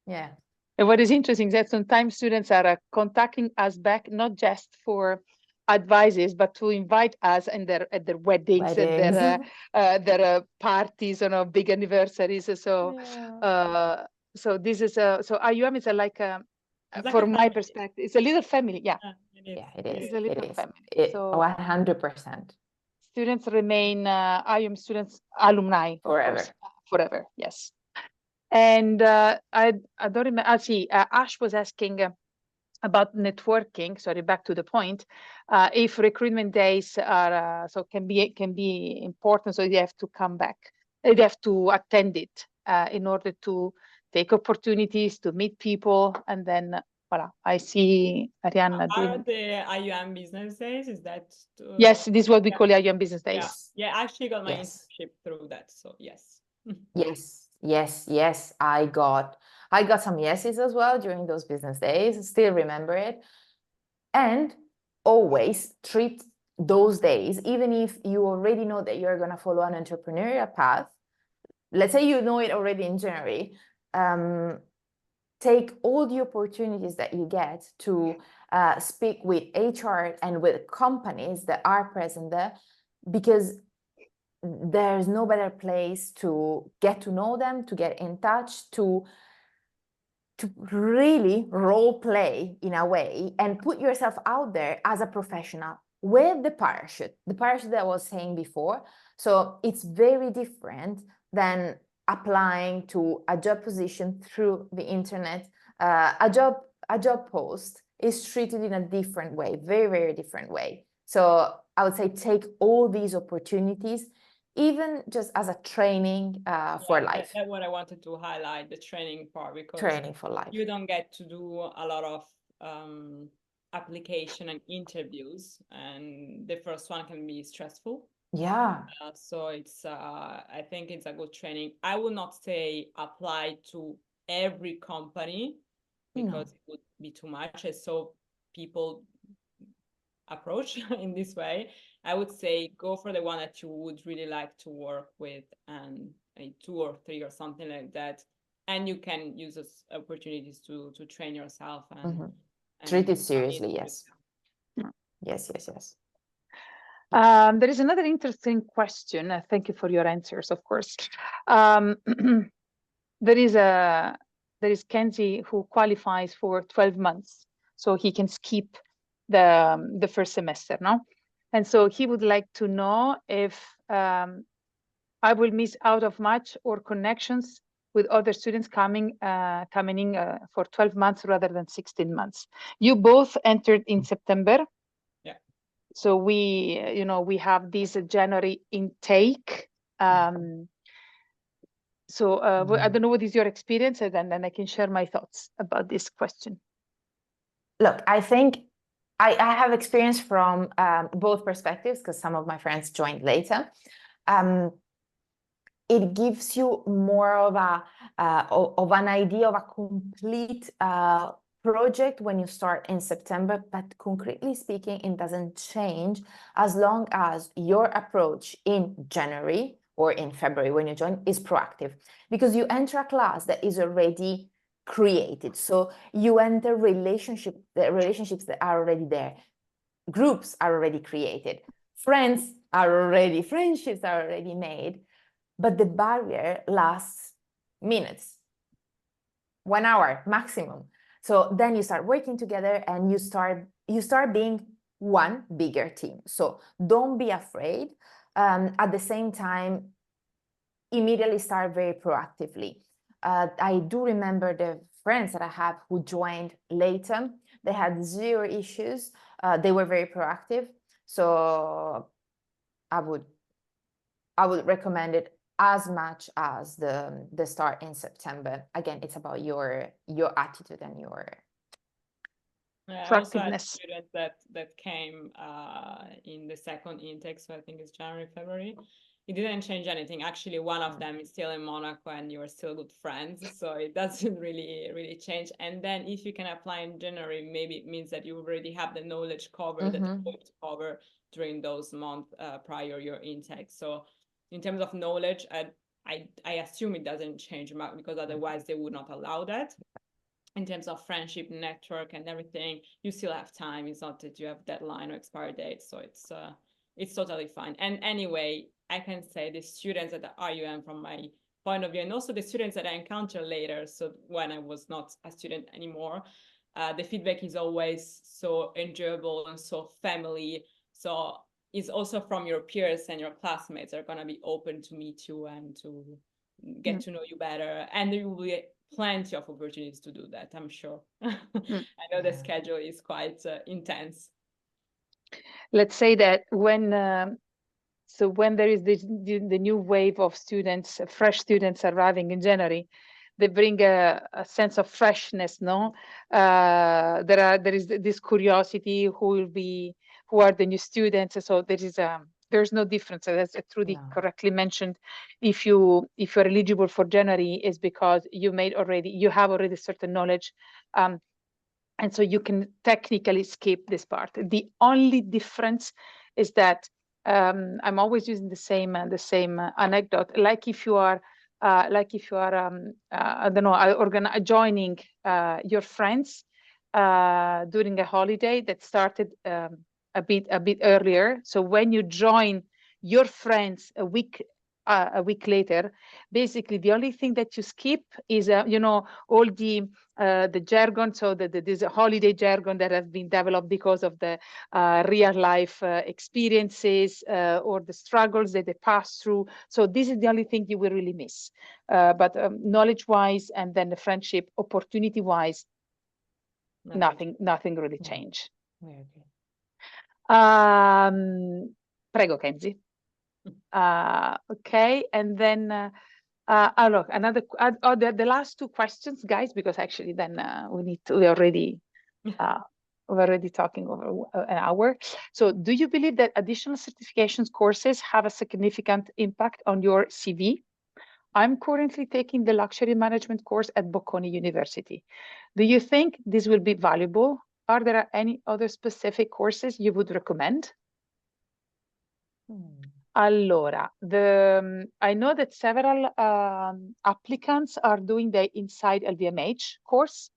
Yeah. And what is interesting is that sometimes students are contacting us back, not just for advices, but to invite us and at their weddings. And their parties and big anniversaries. So so this is so IUM is like for my perspective, it's a little family. Yeah, it is. It's a little family. So 100%. Students remain IUM students, alumni forever. Yes. And I don't remember. I'll see. Ash was asking about networking. Sorry, back to the point. If recruitment days are can be important, so you have to come back. You have to attend it in order to take opportunities to meet people, and then voila. I see Arianna doing the IUM business days. Is that? Yes, this is what we call IUM business days. Yeah, I actually got my internship through that. So yes. Yes. I got some yeses as well during those business days. Still remember it. And always treat those days, even if you already know that you're going to follow an entrepreneurial path. Let's say you know it already in January. Take all the opportunities that you get to speak with HR and with companies that are present there, because there's no better place to get to know them, to get in touch, to really role play in a way and put yourself out there as a professional with the parachute that I was saying before. So it's very different than applying to a job position through the internet. A job post is treated in a different way, very, very different way. So I would say take all these opportunities, even just as a training for life. That's what I wanted to highlight, the training part, because training for life. You don't get to do a lot of application and interviews, and the first one can be stressful. Yeah. So it's I think it's a good training. I would not say apply to every company, because it would be too much. And so people approach in this way. I would say go for the one that you would really like to work with, and 2 or 3 or something like that. And you can use those opportunities to train yourself and treat it seriously. Yes. There is another interesting question. Thank you for your answers, of course. There is Kenzie who qualifies for 12 months, so he can skip the first semester now. And so he would like to know if I will miss out of much or connections with other students coming in for 12 months rather than 16 months. You both entered in September. Yeah. So we, we have this January intake. So I don't know what is your experience, and then I can share my thoughts about this question. Look, I think I have experience from both perspectives, because some of my friends joined later. It gives you more of an idea of a complete project when you start in September, but concretely speaking, it doesn't change as long as your approach in January or in February when you join is proactive, because you enter a class that is already created. So you enter relationships that are already there. Groups are already created. Friendships are already made. But the barrier lasts minutes, 1 hour maximum. So then you start working together and you start being one bigger team. So don't be afraid. At the same time, immediately start very proactively. I do remember the friends that I have who joined later. They had zero issues. They were very proactive. So I would recommend it as much as the start in September. Again, it's about your attitude and your I also had students that came in the second intake, so I think it's January, February. It didn't change anything. Actually, one of them is still in Monaco and you're still good friends, so it doesn't really change. And then if you can apply in January, maybe it means that you already have the knowledge covered that you hope to cover during those months prior your intake. So in terms of knowledge, I assume it doesn't change much, because otherwise they would not allow that. In terms of friendship, network, and everything, you still have time. It's not that you have deadline or expiry date, so it's totally fine. And anyway, I can say the students at the IUM, from my point of view, and also the students that I encounter later, so when I was not a student anymore, the feedback is always so enjoyable and so family. So it's also from your peers and your classmates are going to be open to meet you and to get to know you better. And there will be plenty of opportunities to do that, I'm sure. I know the schedule is quite intense. Let's say that when there is the new wave of students, fresh students arriving in January, they bring a sense of freshness, no? There is this curiosity, who are the new students. So there's no difference, as Trudy correctly mentioned. If you're eligible for January, is because you have already certain knowledge, and so you can technically skip this part. The only difference is that I'm always using the same anecdote. Like if you are I don't know, joining your friends during a holiday that started a bit earlier. So when you join your friends a week later, basically the only thing that you skip is all the jargon. So there's a holiday jargon that has been developed because of the real life experiences or the struggles that they pass through. So this is the only thing you will really miss. But knowledge wise, and then the friendship opportunity wise, nothing really changed. Prego, Kenzie. Okay, and then look, the last two questions, guys, because actually then we're already talking over an hour. So do you believe that additional certifications courses have a significant impact on your CV? I'm currently taking the luxury management course at Bocconi University. Do you think this will be valuable? Are there any other specific courses you would recommend? Allora, I know that several applicants are doing the Inside LVMH course.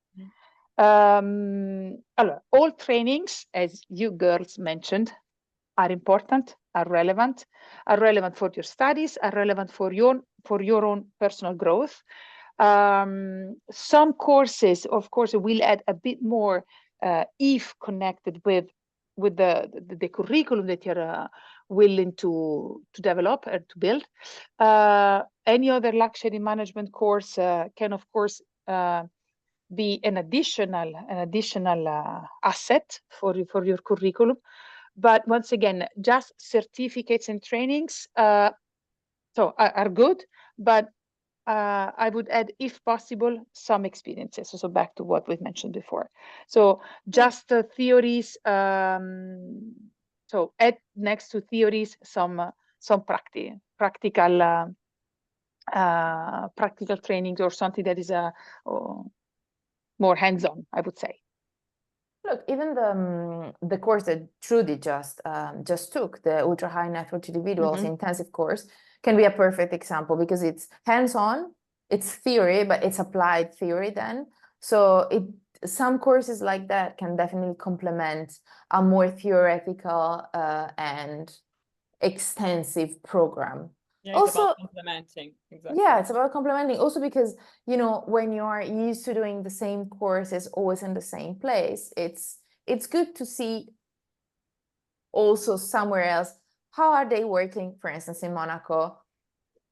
All trainings, as you girls mentioned, are important, are relevant for your studies, are relevant for your own personal growth. Some courses, of course, will add a bit more if connected with the curriculum that you're willing to develop and to build. Any other luxury management course can, of course, be an additional asset for your curriculum. But once again, just certificates and trainings are good, but I would add, if possible, some experiences. So back to what we've mentioned before. So just theories. So add next to theories some practical trainings, or something that is more hands-on, I would say. Look, even the course that Trudy just took, the ultra high net worth individuals intensive course, can be a perfect example, because it's hands-on, it's theory, but it's applied theory then. So some courses like that can definitely complement a more theoretical and extensive program. Yeah, it's about complementing. Exactly. Yeah, it's about complementing. Also because, you know, when you are used to doing the same courses always in the same place, it's good to see also somewhere else, how are they working, for instance, in Monaco?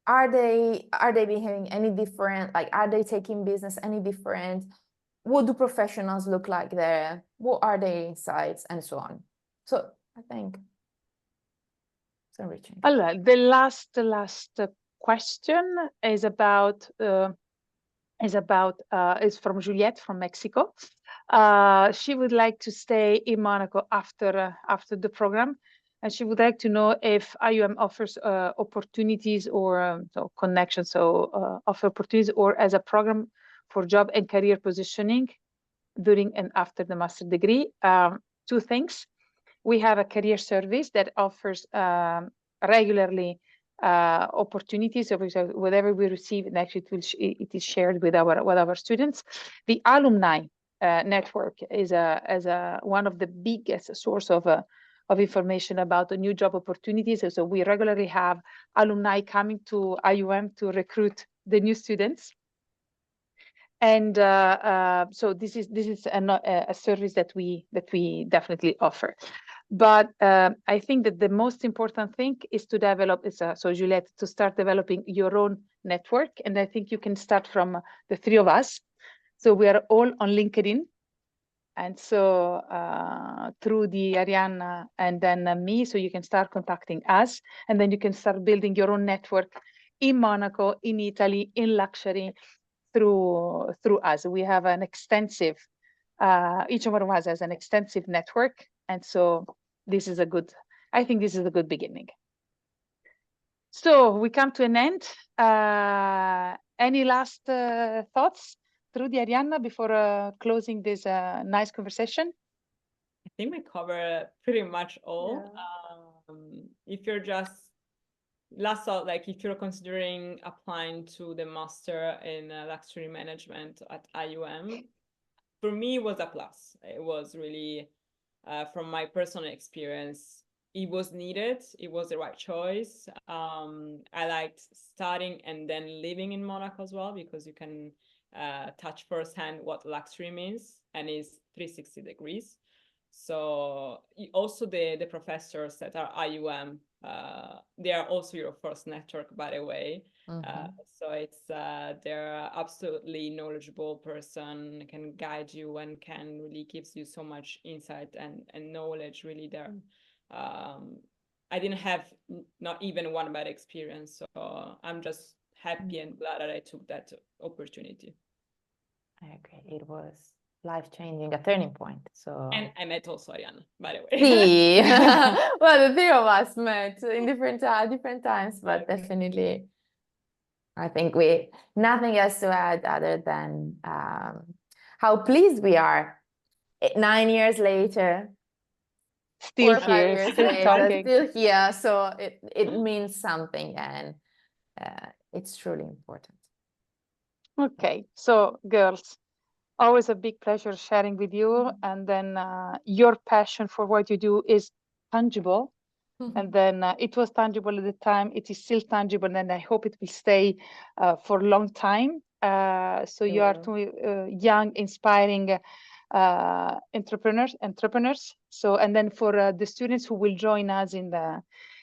Are they behaving any different? Like, are they taking business any different? What do professionals look like there? What are their insights, and so on? So I think it's enriching. Allora, the last question is from Juliette from Mexico. She would like to stay in Monaco after the program, and she would like to know if IUM offers opportunities or connections, offer opportunities or as a program for job and career positioning during and after the master degree. Two things. We have a career service that offers regularly opportunities. So whatever we receive, and actually it is shared with our students. The alumni network is one of the biggest source of information about the new job opportunities. So we regularly have alumni coming to IUM to recruit the new students. And so this is a service that we definitely offer. But I think that the most important thing is to develop, so Juliette, to start developing your own network. And I think you can start from the three of us. So we are all on LinkedIn. And so through the Arianna and then me, so you can start contacting us, and then you can start building your own network in Monaco, in Italy, in luxury, through us. We have an extensive, each one of us has an extensive network. And so this is I think this is a good beginning. So we come to an end. Any last thoughts, Trudy, Arianna, before closing this nice conversation? I think we cover pretty much all. Yeah. If you're just last thought, like if you're considering applying to the master in luxury management at IUM, for me it was a plus. It was really, from my personal experience, it was needed. It was the right choice. I liked starting and then living in Monaco as well, because you can touch firsthand what luxury means, and is 360 degrees. So also the professors that are IUM, they are also your first network, by the way. So it's they're absolutely knowledgeable person, can guide you and can really gives you so much insight and knowledge really there. I didn't have not even one bad experience, so I'm just happy and glad that I took that opportunity. I agree. It was life-changing, a turning point. So, and I met also Arianna, by the way. Well, the three of us met in different times, but definitely, I think nothing else to add other than how pleased we are 9 years later. Still here, still here. So it means something, and it's truly important. Okay, so girls, always a big pleasure sharing with you. And then your passion for what you do is tangible. And then it was tangible at the time, it is still tangible, and I hope it will stay for a long time. So you are two young, inspiring entrepreneurs. So, and then for the students who will join us in the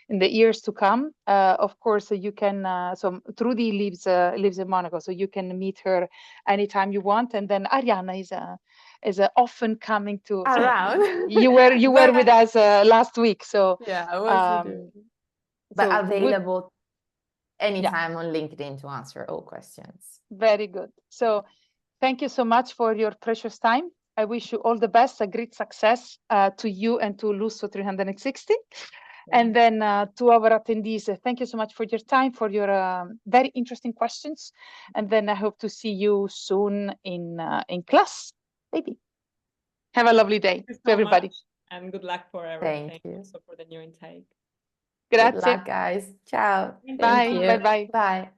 years to come, of course, you can. So Trudy lives in Monaco, so you can meet her anytime you want. And then Arianna is often coming to around. You were with us last week, so yeah, I was but so available anytime on LinkedIn to answer all questions. Very good. So thank you so much for your precious time. I wish you all the best, a great success to you and to Lusso 360. And then to our attendees, thank you so much for your time, for your very interesting questions. And then I hope to see you soon in class, maybe. Have a lovely day to everybody. Much, and good luck for everything. Thank you. Also for the new intake. Grazie. Good luck, guys. Ciao. Bye. Thank you. Bye. Bye. Bye.